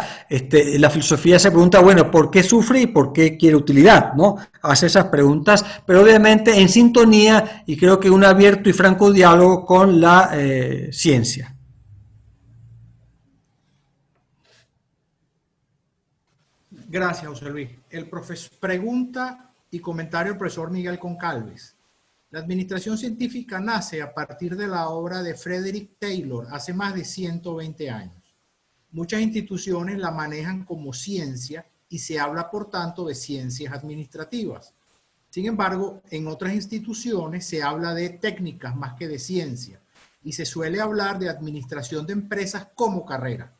La filosofía se pregunta, bueno, ¿por qué sufre y por qué quiere utilidad? ¿No? Hace esas preguntas, pero obviamente en sintonía y creo que un abierto y franco diálogo con la ciencia. Gracias, José Luis. Pregunta y comentario del profesor Miguel Concalves. La administración científica nace a partir de la obra de Frederick Taylor hace más de 120 años. Muchas instituciones la manejan como ciencia y se habla, por tanto, de ciencias administrativas. Sin embargo, en otras instituciones se habla de técnicas más que de ciencia y se suele hablar de administración de empresas como carrera.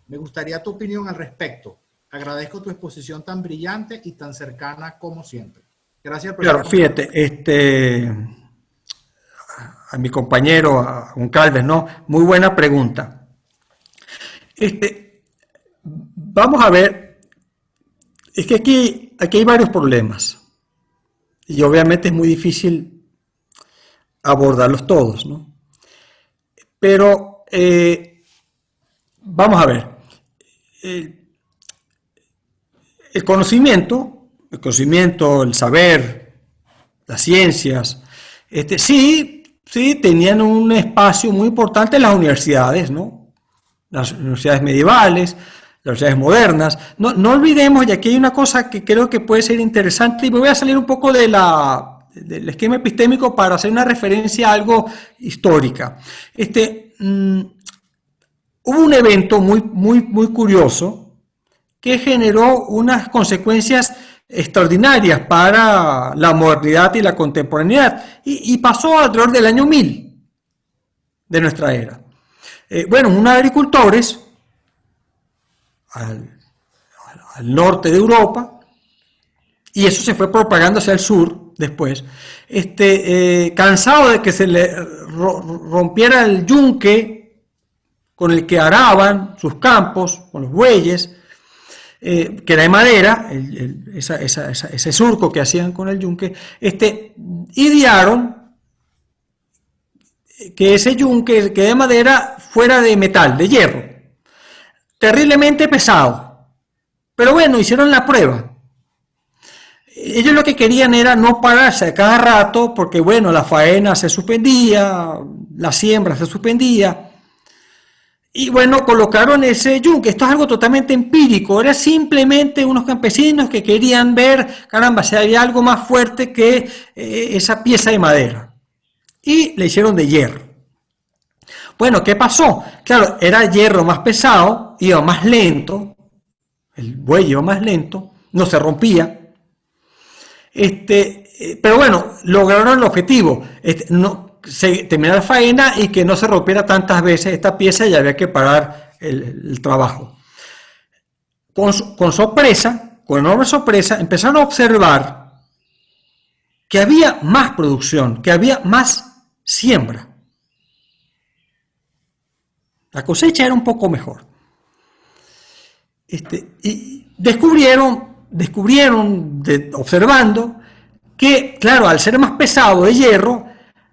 Me gustaría tu opinión al respecto. Agradezco tu exposición tan brillante y tan cercana como siempre. Gracias, profesor. Claro, fíjate, a mi compañero, a Goncalves, ¿no? Muy buena pregunta. Vamos a ver, es que aquí hay varios problemas y obviamente es muy difícil abordarlos todos, ¿no? Pero vamos a ver, el conocimiento, el saber, las ciencias, sí tenían un espacio muy importante en las universidades, ¿no? Las universidades medievales, las universidades modernas. No olvidemos, y aquí hay una cosa que creo que puede ser interesante, y me voy a salir un poco del esquema epistémico para hacer una referencia a algo histórica. Hubo un evento muy curioso que generó unas consecuencias extraordinarias para la modernidad y la contemporaneidad, y pasó alrededor del año 1000 de nuestra era. Unos agricultores al norte de Europa, y eso se fue propagando hacia el sur después, cansado de que se le rompiera el yunque con el que araban sus campos, con los bueyes, que era de madera, ese surco que hacían con el yunque, idearon que ese yunque que de madera fuera de metal, de hierro, terriblemente pesado. Pero bueno, hicieron la prueba. Ellos lo que querían era no pararse a cada rato, porque bueno, la faena se suspendía, la siembra se suspendía. Y bueno, colocaron ese yunque. Esto es algo totalmente empírico. Era simplemente unos campesinos que querían ver, caramba, si había algo más fuerte que esa pieza de madera. Y le hicieron de hierro. Bueno, ¿qué pasó? Claro, era hierro más pesado, iba más lento, el buey iba más lento, no se rompía. Pero bueno, lograron el objetivo. Terminar la faena y que no se rompiera tantas veces esta pieza, y había que parar el trabajo. Con sorpresa, con enorme sorpresa, empezaron a observar que había más producción, que había más siembra. La cosecha era un poco mejor. Y descubrieron observando que, claro, al ser más pesado de hierro,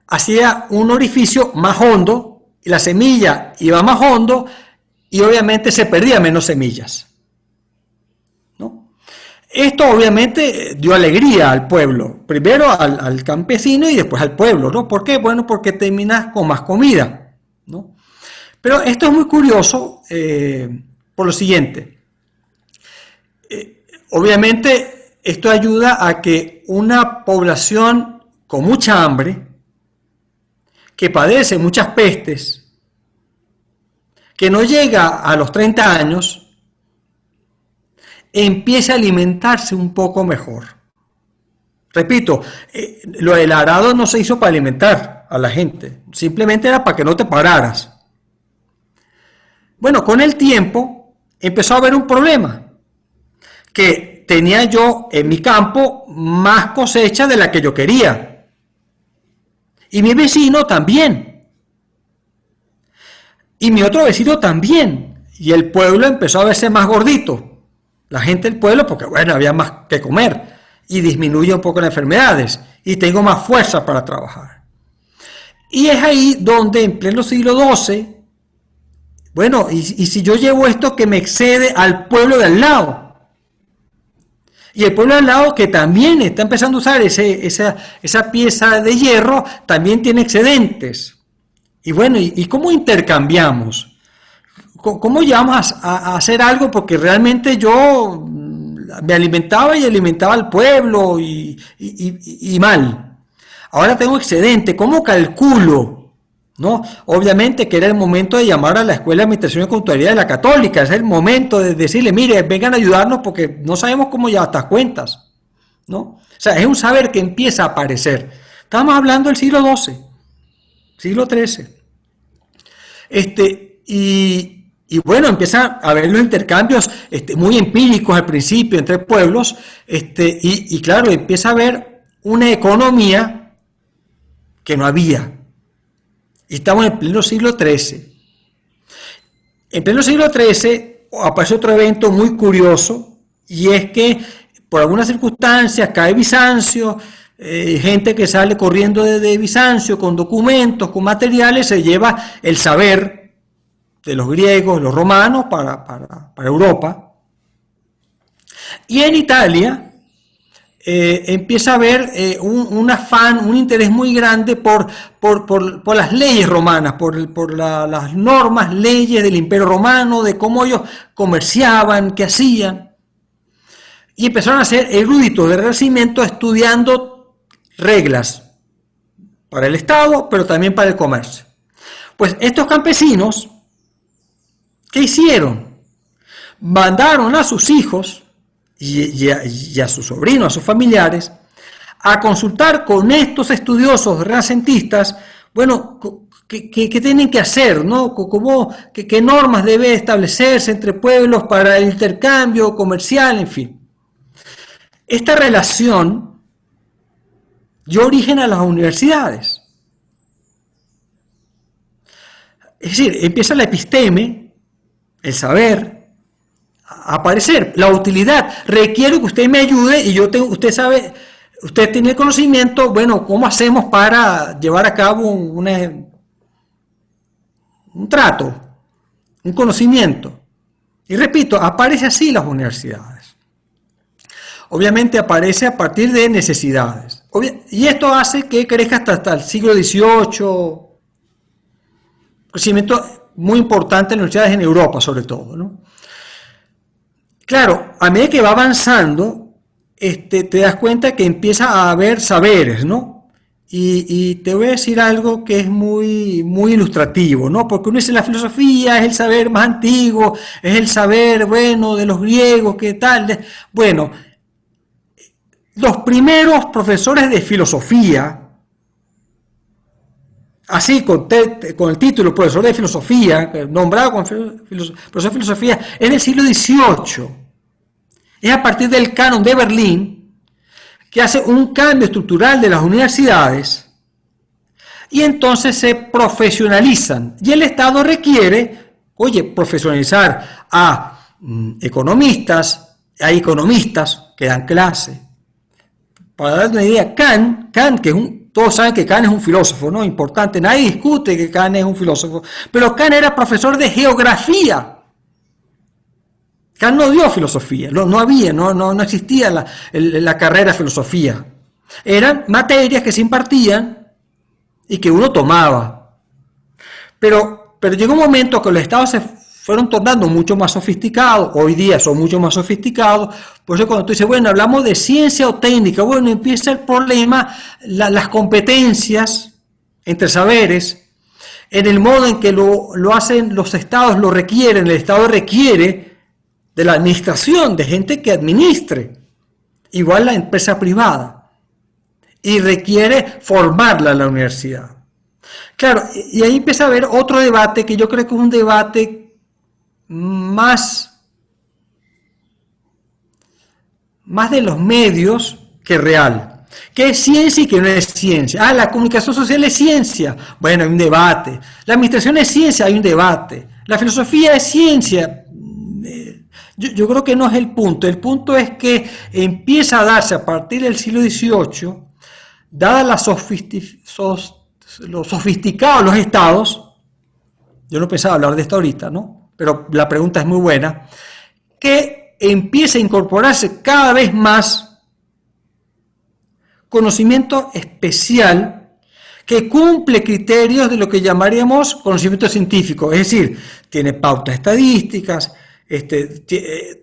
hacía un orificio más hondo, y la semilla iba más hondo, y obviamente se perdía menos semillas, ¿no? Esto obviamente dio alegría al pueblo, primero al campesino y después al pueblo, ¿no? ¿Por qué? Bueno, porque terminas con más comida, ¿no? Pero esto es muy curioso por lo siguiente. Obviamente esto ayuda a que una población con mucha hambre, que padece muchas pestes, que no llega a los 30 años, empiece a alimentarse un poco mejor. Repito, lo del arado no se hizo para alimentar a la gente, simplemente era para que no te pararas. Bueno, con el tiempo empezó a haber un problema, que tenía yo en mi campo más cosecha de la que yo quería. Y mi vecino también. Y mi otro vecino también. Y el pueblo empezó a verse más gordito. La gente del pueblo, porque bueno, había más que comer. Y disminuye un poco las enfermedades. Y tengo más fuerza para trabajar. Y es ahí donde en pleno siglo XII, bueno, y si yo llevo esto que me excede al pueblo de al lado. Y el pueblo de al lado, que también está empezando a usar esa pieza de hierro, también tiene excedentes. Y bueno, ¿y cómo intercambiamos? ¿Cómo llegamos a hacer algo? Porque realmente yo me alimentaba y alimentaba al pueblo y mal. Ahora tengo excedente, ¿cómo calculo? ¿No? Obviamente que era el momento de llamar a la Escuela de Administración y Contabilidad de la Católica, es el momento de decirle, mire, vengan a ayudarnos porque no sabemos cómo llevar estas cuentas, ¿no? O sea, es un saber que empieza a aparecer. Estamos hablando del siglo XII, siglo XIII. Y bueno, empiezan a haber los intercambios muy empíricos al principio entre pueblos, y claro, empieza a haber una economía que no había. Y estamos en pleno siglo XIII. En pleno siglo XIII aparece otro evento muy curioso, y es que por algunas circunstancias cae Bizancio, gente que sale corriendo de Bizancio con documentos, con materiales, se lleva el saber de los griegos, los romanos para Europa. Y en Italia empieza a haber un afán, un interés muy grande por las leyes romanas, por las normas, leyes del Imperio Romano, de cómo ellos comerciaban, qué hacían. Y empezaron a ser eruditos del Renacimiento estudiando reglas para el Estado, pero también para el comercio. Pues estos campesinos, ¿qué hicieron? Mandaron a sus hijos y a sus sobrinos, a sus familiares, a consultar con estos estudiosos renacentistas, bueno, ¿qué tienen que hacer, ¿no? ¿Qué normas debe establecerse entre pueblos para el intercambio comercial, en fin? Esta relación dio origen a las universidades. Es decir, empieza la episteme, el saber, a aparecer. La utilidad requiere que usted me ayude y usted sabe, usted tiene el conocimiento, bueno, ¿cómo hacemos para llevar a cabo un trato, un conocimiento? Y repito, aparece así las universidades. Obviamente aparece a partir de necesidades. Y esto hace que crezca hasta el siglo XVIII, crecimiento muy importante en las universidades en Europa, sobre todo, ¿no? Claro, a medida que va avanzando, te das cuenta que empieza a haber saberes, ¿no? Y te voy a decir algo que es muy, muy ilustrativo, ¿no? Porque uno dice la filosofía es el saber más antiguo, es el saber, bueno, de los griegos, ¿qué tal? Bueno, los primeros profesores de filosofía, así con el título profesor de filosofía, nombrado como profesor de filosofía, es del siglo XVIII. Es a partir del canon de Berlín que hace un cambio estructural de las universidades y entonces se profesionalizan. Y el Estado requiere, profesionalizar a economistas, hay economistas que dan clase. Para dar una idea, Kant, que todos saben que Kant es un filósofo, ¿no? Importante, nadie discute que Kant es un filósofo, pero Kant era profesor de geografía. Kant no dio filosofía, no existía la carrera de filosofía. Eran materias que se impartían y que uno tomaba. Pero llegó un momento que los estados se fueron tornando mucho más sofisticados, hoy día son mucho más sofisticados, por eso cuando tú dices, bueno, hablamos de ciencia o técnica, bueno, empieza el problema, las competencias entre saberes, en el modo en que lo hacen los estados, lo requieren, el estado requiere de la administración, de gente que administre, igual la empresa privada, y requiere formarla en la universidad. Claro, y ahí empieza a haber otro debate que yo creo que es un debate más de los medios que real. ¿Qué es ciencia y qué no es ciencia? La comunicación social es ciencia. Bueno, hay un debate. La administración es ciencia, hay un debate. La filosofía es ciencia. Yo creo que no es el punto. El punto es que empieza a darse a partir del siglo XVIII, dada lo sofisticados los estados, yo no pensaba hablar de esto ahorita, ¿no? Pero la pregunta es muy buena, que empieza a incorporarse cada vez más conocimiento especial que cumple criterios de lo que llamaríamos conocimiento científico, es decir, tiene pautas estadísticas,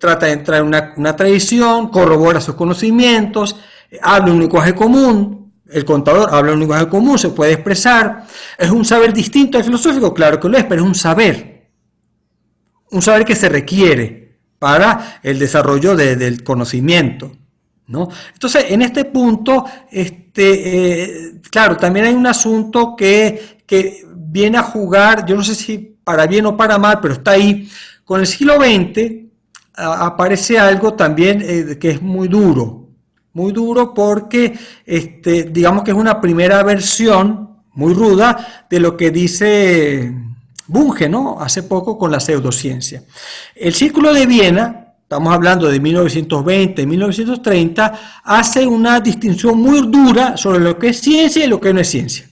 trata de entrar en una tradición, corrobora sus conocimientos, habla un lenguaje común, el contador habla un lenguaje común, se puede expresar. ¿Es un saber distinto al filosófico? Claro que lo es, pero es un saber que se requiere para el desarrollo del conocimiento, ¿no? Entonces, en este punto, claro, también hay un asunto que viene a jugar, yo no sé si para bien o para mal, pero está ahí. Con el siglo XX aparece algo también que es muy duro porque digamos que es una primera versión muy ruda de lo que dice Bunge, ¿no? Hace poco con la pseudociencia. El Círculo de Viena, estamos hablando de 1920, 1930, hace una distinción muy dura sobre lo que es ciencia y lo que no es ciencia.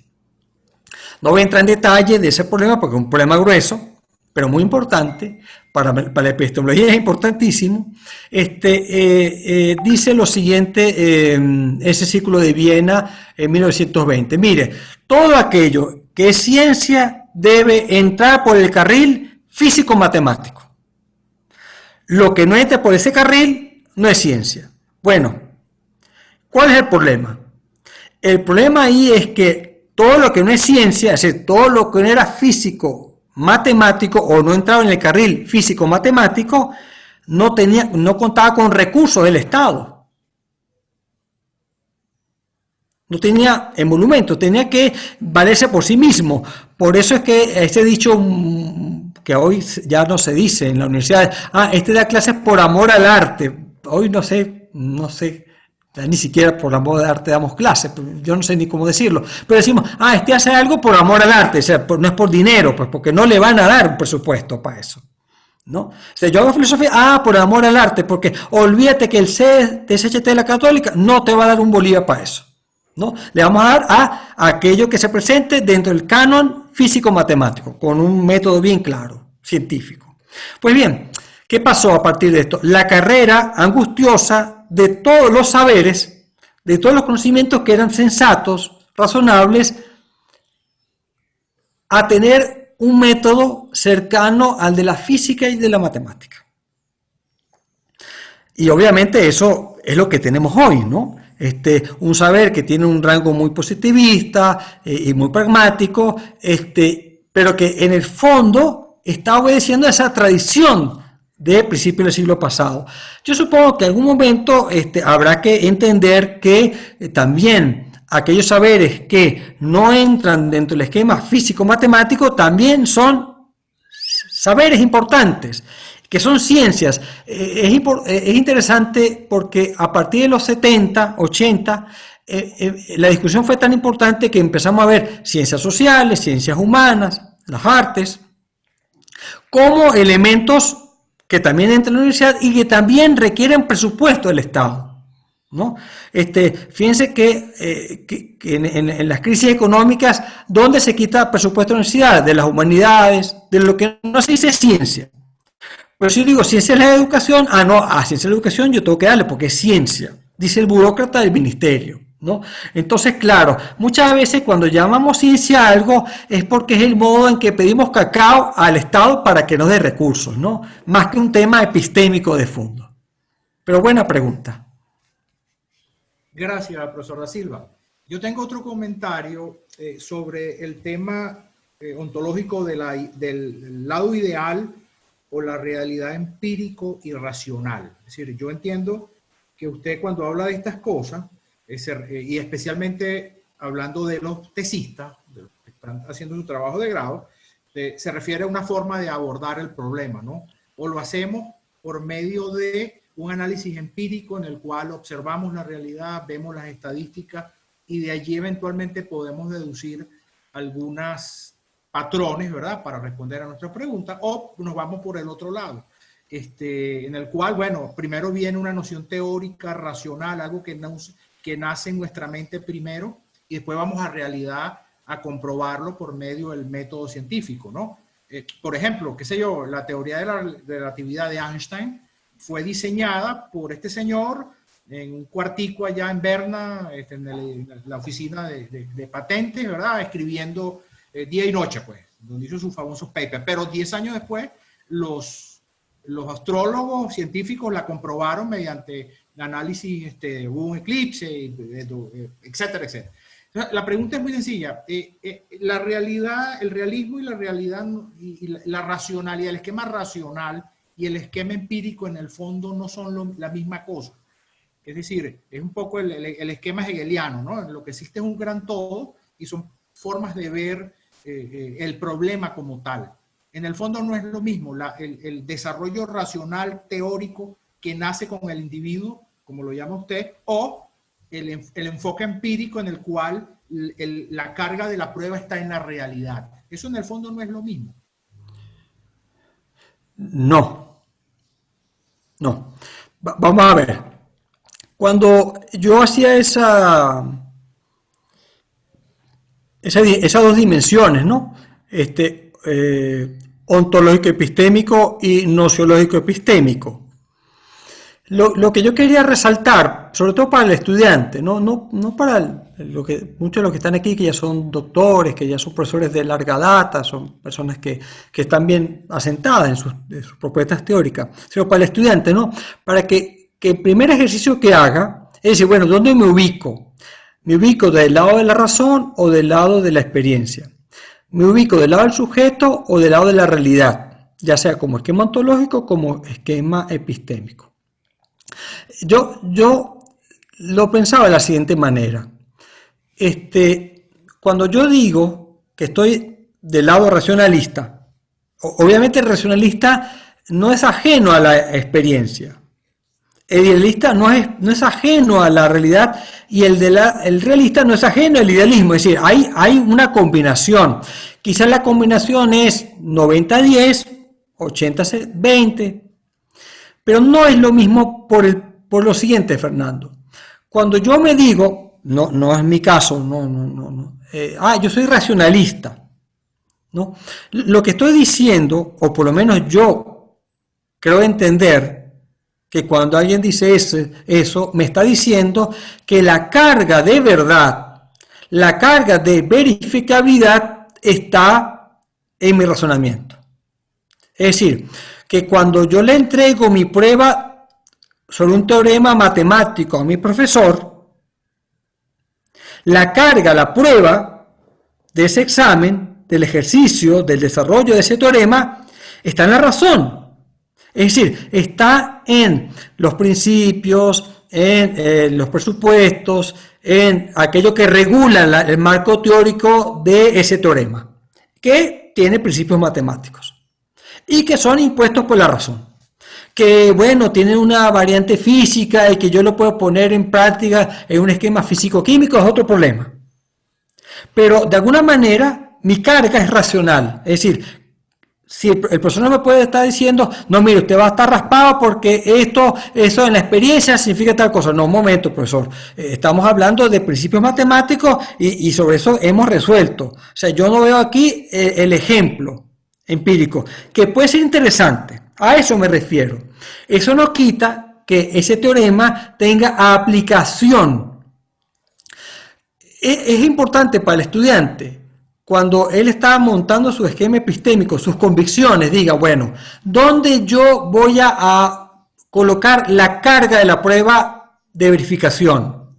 No voy a entrar en detalle de ese problema porque es un problema grueso, pero muy importante, para la epistemología es importantísimo. Dice lo siguiente, ese Círculo de Viena en 1920. Mire, todo aquello que es ciencia debe entrar por el carril físico-matemático. Lo que no entre por ese carril no es ciencia. Bueno, ¿cuál es el problema? El problema ahí es que todo lo que no es ciencia, es decir, todo lo que no era físico, matemático o no entraba en el carril físico-matemático, no contaba con recursos del Estado. No tenía emolumento, tenía que valerse por sí mismo. Por eso es que este dicho que hoy ya no se dice en la universidad, da clases por amor al arte. Hoy no sé, ni siquiera por amor al arte damos clases, yo no sé ni cómo decirlo, pero decimos, hace algo por amor al arte, o sea, no es por dinero, pues porque no le van a dar un presupuesto para eso, ¿no? O sea, yo hago filosofía, por amor al arte, porque olvídate que el CSHT de la Católica no te va a dar un bolívar para eso, ¿no? Le vamos a dar a aquello que se presente dentro del canon físico-matemático, con un método bien claro, científico. Pues bien, ¿qué pasó a partir de esto? La carrera angustiosa de todos los saberes, de todos los conocimientos que eran sensatos, razonables, a tener un método cercano al de la física y de la matemática. Y obviamente eso es lo que tenemos hoy, ¿no? Un saber que tiene un rango muy positivista y muy pragmático, pero que en el fondo está obedeciendo a esa tradición de principios del siglo pasado. Yo supongo que en algún momento habrá que entender que también aquellos saberes que no entran dentro del esquema físico-matemático también son saberes importantes, que son ciencias. Es interesante porque a partir de los 70, 80, la discusión fue tan importante que empezamos a ver ciencias sociales, ciencias humanas, las artes, como elementos que también entran en la universidad y que también requieren presupuesto del Estado, ¿no? Fíjense que en las crisis económicas, ¿dónde se quita presupuesto de la universidad? De las humanidades, de lo que no se dice ciencia. Pero si yo digo ciencia es la educación, ciencia es la educación yo tengo que darle porque es ciencia, dice el burócrata del ministerio, ¿no? Entonces, claro, muchas veces cuando llamamos ciencia a algo es porque es el modo en que pedimos cacao al Estado para que nos dé recursos, ¿no? Más que un tema epistémico de fondo. Pero buena pregunta. Gracias, profesor Da Silva. Yo tengo otro comentario sobre el tema ontológico del lado ideal o la realidad empírico y racional. Es decir, yo entiendo que usted cuando habla de estas cosas, y especialmente hablando de los tesistas, de los que están haciendo su trabajo de grado, se refiere a una forma de abordar el problema, ¿no? O lo hacemos por medio de un análisis empírico en el cual observamos la realidad, vemos las estadísticas y de allí eventualmente podemos deducir algunos patrones, ¿verdad?, para responder a nuestras preguntas, o nos vamos por el otro lado, en el cual, bueno, primero viene una noción teórica, racional, algo que nace en nuestra mente primero, y después vamos a realidad a comprobarlo por medio del método científico, ¿no? Por ejemplo, qué sé yo, la teoría de la relatividad de Einstein fue diseñada por este señor en un cuartico allá en Berna, en la oficina de patentes, ¿verdad? Escribiendo día y noche, pues, donde hizo sus famosos papers. Pero 10 años después, los los astrólogos científicos la comprobaron mediante el análisis, hubo un eclipse, etcétera, etcétera. La pregunta es muy sencilla. La realidad, el realismo y la realidad y la racionalidad, el esquema racional y el esquema empírico en el fondo no son la misma cosa. Es decir, es un poco el esquema hegeliano, ¿no? En lo que existe es un gran todo y son formas de ver el problema como tal. En el fondo no es lo mismo el desarrollo racional teórico que nace con el individuo, como lo llama usted, o el enfoque empírico en el cual la carga de la prueba está en la realidad. Eso en el fondo no es lo mismo. No, no. Vamos a ver. Cuando yo hacía esas dos dimensiones, ¿no? Ontológico-epistémico y nociológico-epistémico. Lo que yo quería resaltar, sobre todo para el estudiante, no para muchos de los que están aquí, que ya son doctores, que ya son profesores de larga data, son personas que están bien asentadas en sus propuestas teóricas, sino para el estudiante, ¿no? Para que el primer ejercicio que haga es decir, bueno, ¿dónde me ubico? ¿Me ubico del lado de la razón o del lado de la experiencia? ¿Me ubico del lado del sujeto o del lado de la realidad? Ya sea como esquema ontológico como esquema epistémico. Yo lo pensaba de la siguiente manera. Cuando yo digo que estoy del lado racionalista, obviamente el racionalista no es ajeno a la experiencia. El idealista no es ajeno a la realidad y el realista no es ajeno al idealismo. Es decir, hay una combinación. Quizás la combinación es 90-10, 80-20, pero no es lo mismo por lo siguiente, Fernando. Cuando yo me digo, no es mi caso, yo soy racionalista, ¿no? Lo que estoy diciendo, o por lo menos yo creo entender, que cuando alguien dice eso, me está diciendo que la carga de verdad, la carga de verificabilidad está en mi razonamiento. Es decir, que cuando yo le entrego mi prueba sobre un teorema matemático a mi profesor, la carga, la prueba de ese examen, del ejercicio, del desarrollo de ese teorema, está en la razón. Es decir, está en los principios, en los presupuestos, en aquello que regula el marco teórico de ese teorema, que tiene principios matemáticos y que son impuestos por la razón. Que, bueno, tienen una variante física y que yo lo puedo poner en práctica en un esquema físico-químico es otro problema. Pero, de alguna manera, mi carga es racional. Es decir, si el profesor no me puede estar diciendo, no, mire, usted va a estar raspado porque eso en la experiencia significa tal cosa. No, un momento, profesor. Estamos hablando de principios matemáticos y sobre eso hemos resuelto. O sea, yo no veo aquí el ejemplo empírico, que puede ser interesante. A eso me refiero. Eso no quita que ese teorema tenga aplicación. Es importante para el estudiante, cuando él está montando su esquema epistémico, sus convicciones, diga, bueno, ¿dónde yo voy a colocar la carga de la prueba de verificación?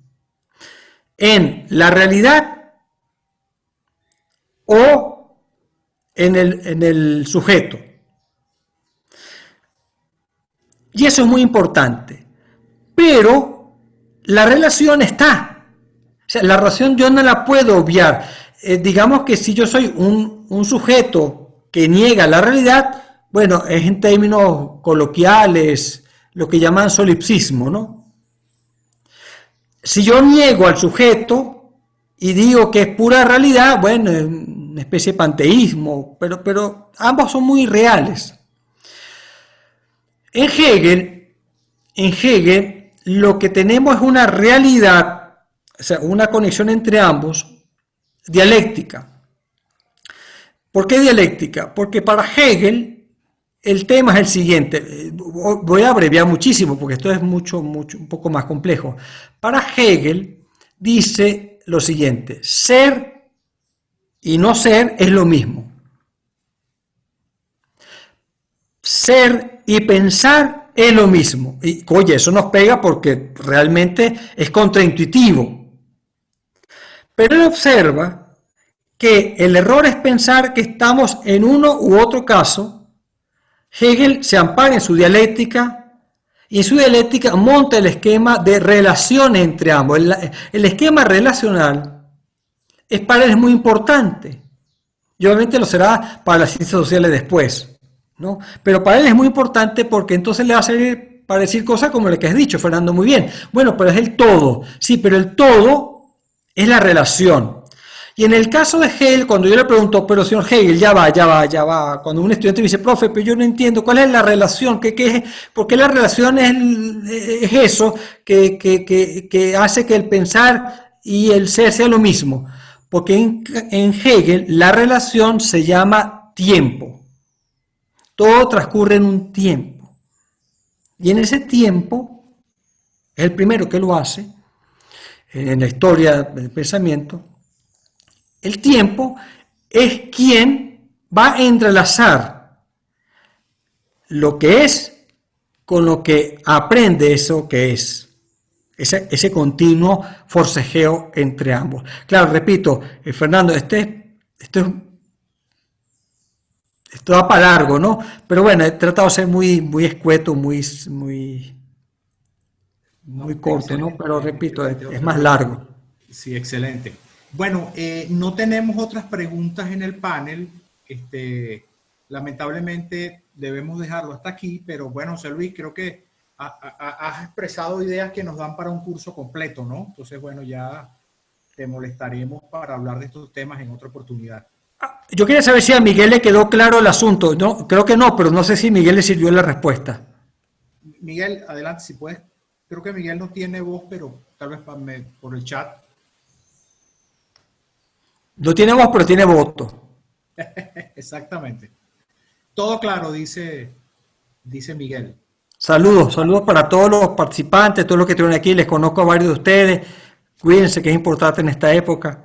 ¿En la realidad o en el sujeto? Y eso es muy importante. Pero la relación está. O sea, la relación yo no la puedo obviar. Digamos que si yo soy un sujeto que niega la realidad, bueno, es en términos coloquiales lo que llaman solipsismo, ¿no? Si yo niego al sujeto y digo que es pura realidad, bueno, es una especie de panteísmo, pero ambos son muy reales. En Hegel lo que tenemos es una realidad, o sea, una conexión entre ambos, dialéctica. ¿Por qué dialéctica? Porque para Hegel el tema es el siguiente. Voy a abreviar muchísimo porque esto es un poco más complejo. Para Hegel dice lo siguiente: ser y no ser es lo mismo. ser y pensar es lo mismo. Y oye, eso nos pega porque realmente es contraintuitivo. Pero él observa que el error es pensar que estamos en uno u otro caso. Hegel se ampara en su dialéctica y en su dialéctica monta el esquema de relación entre ambos. El esquema relacional es para él muy importante y obviamente lo será para las ciencias sociales después, ¿no? Pero para él es muy importante porque entonces le va a servir para decir cosas como lo que has dicho, Fernando, muy bien. Bueno, pero es el todo, sí, pero el todo es la relación. Y en el caso de Hegel, cuando yo le pregunto, pero señor Hegel, ya va, cuando un estudiante me dice, profe, pero yo no entiendo, ¿cuál es la relación? ¿Por qué la relación es eso que hace que el pensar y el ser sea lo mismo? Porque en Hegel la relación se llama tiempo. Todo transcurre en un tiempo. Y en ese tiempo, es el primero que lo hace, en la historia del pensamiento, el tiempo es quien va a entrelazar lo que es con lo que aprende eso que es. Ese continuo forcejeo entre ambos. Claro, repito, Fernando, esto va para largo, ¿no? Pero bueno, he tratado de ser muy escueto, muy No, corto, ¿no? excelente, Pero repito, excelente, es José más Luis. largo. Sí, excelente. Bueno, no tenemos otras preguntas en el panel. Lamentablemente debemos dejarlo hasta aquí, pero bueno, José Luis, creo que has expresado ideas que nos dan para un curso completo, ¿no? Entonces, bueno, ya te molestaremos para hablar de estos temas en otra oportunidad. Yo quería saber si a Miguel le quedó claro el asunto. No, creo que no, pero no sé si Miguel le sirvió la respuesta. Miguel, adelante, si puedes. Creo que Miguel no tiene voz, pero tal vez por el chat. No tiene voz, pero tiene voto. Exactamente. Todo claro, dice Miguel. Saludos, saludos para todos los participantes, todos los que estuvieron aquí. Les conozco a varios de ustedes. Cuídense, que es importante en esta época.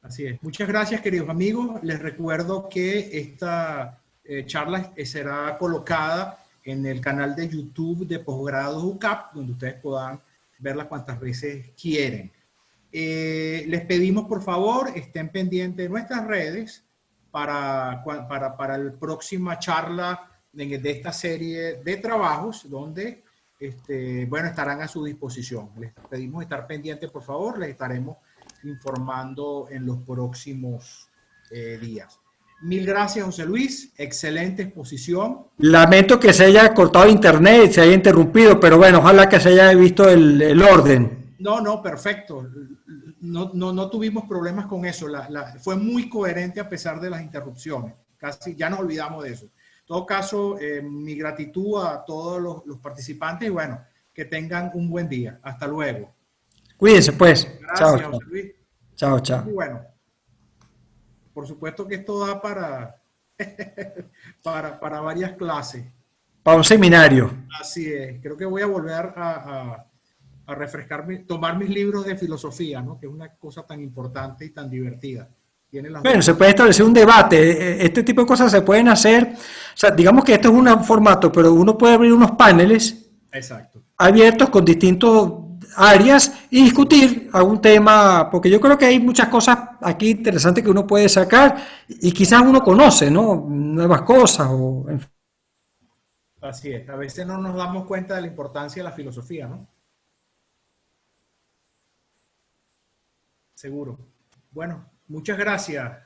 Así es. Muchas gracias, queridos amigos. Les recuerdo que esta charla será colocada en el canal de YouTube de Posgrados UCAP, donde ustedes puedan verla cuantas veces quieren. Les pedimos, por favor, estén pendientes de nuestras redes para la próxima charla de esta serie de trabajos, donde bueno, estarán a su disposición. Les pedimos estar pendientes, por favor. Les estaremos informando en los próximos días. Mil gracias, José Luis. Excelente exposición. Lamento que se haya cortado internet, se haya interrumpido, pero bueno, ojalá que se haya visto el orden. No, perfecto. No tuvimos problemas con eso. Fue muy coherente a pesar de las interrupciones. Casi ya nos olvidamos de eso. En todo caso, mi gratitud a todos los participantes y bueno, que tengan un buen día. Hasta luego. Cuídense pues. Chao, Gracias, chao. José Luis. Chao, Muy chao. bueno. Por supuesto que esto da para varias clases. Para un seminario. Así es. Creo que voy a volver a refrescarme, tomar mis libros de filosofía, ¿no? Que es una cosa tan importante y tan divertida. Tiene las dos Bueno, se cosas. puede establecer un debate. Este tipo de cosas se pueden hacer. O sea, digamos que esto es un formato, pero uno puede abrir unos paneles Exacto. abiertos con distintas áreas y discutir algún tema, porque yo creo que hay muchas cosas aquí interesantes que uno puede sacar y quizás uno conoce, ¿no? Nuevas cosas o en fin. Así es. A veces no nos damos cuenta de la importancia de la filosofía, ¿no? Seguro. Bueno, muchas gracias.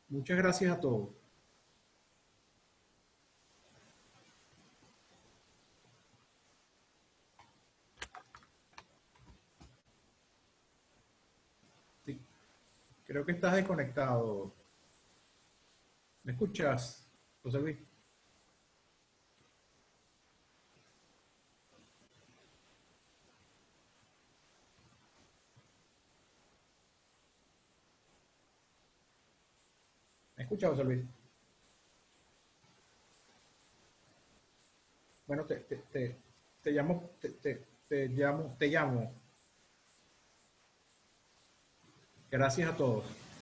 Muchas gracias a todos. Sí, creo que estás desconectado. ¿Me escuchas, José Luis? ¿Me escuchas, José Luis? Bueno, te llamo, te llamo. Gracias a todos.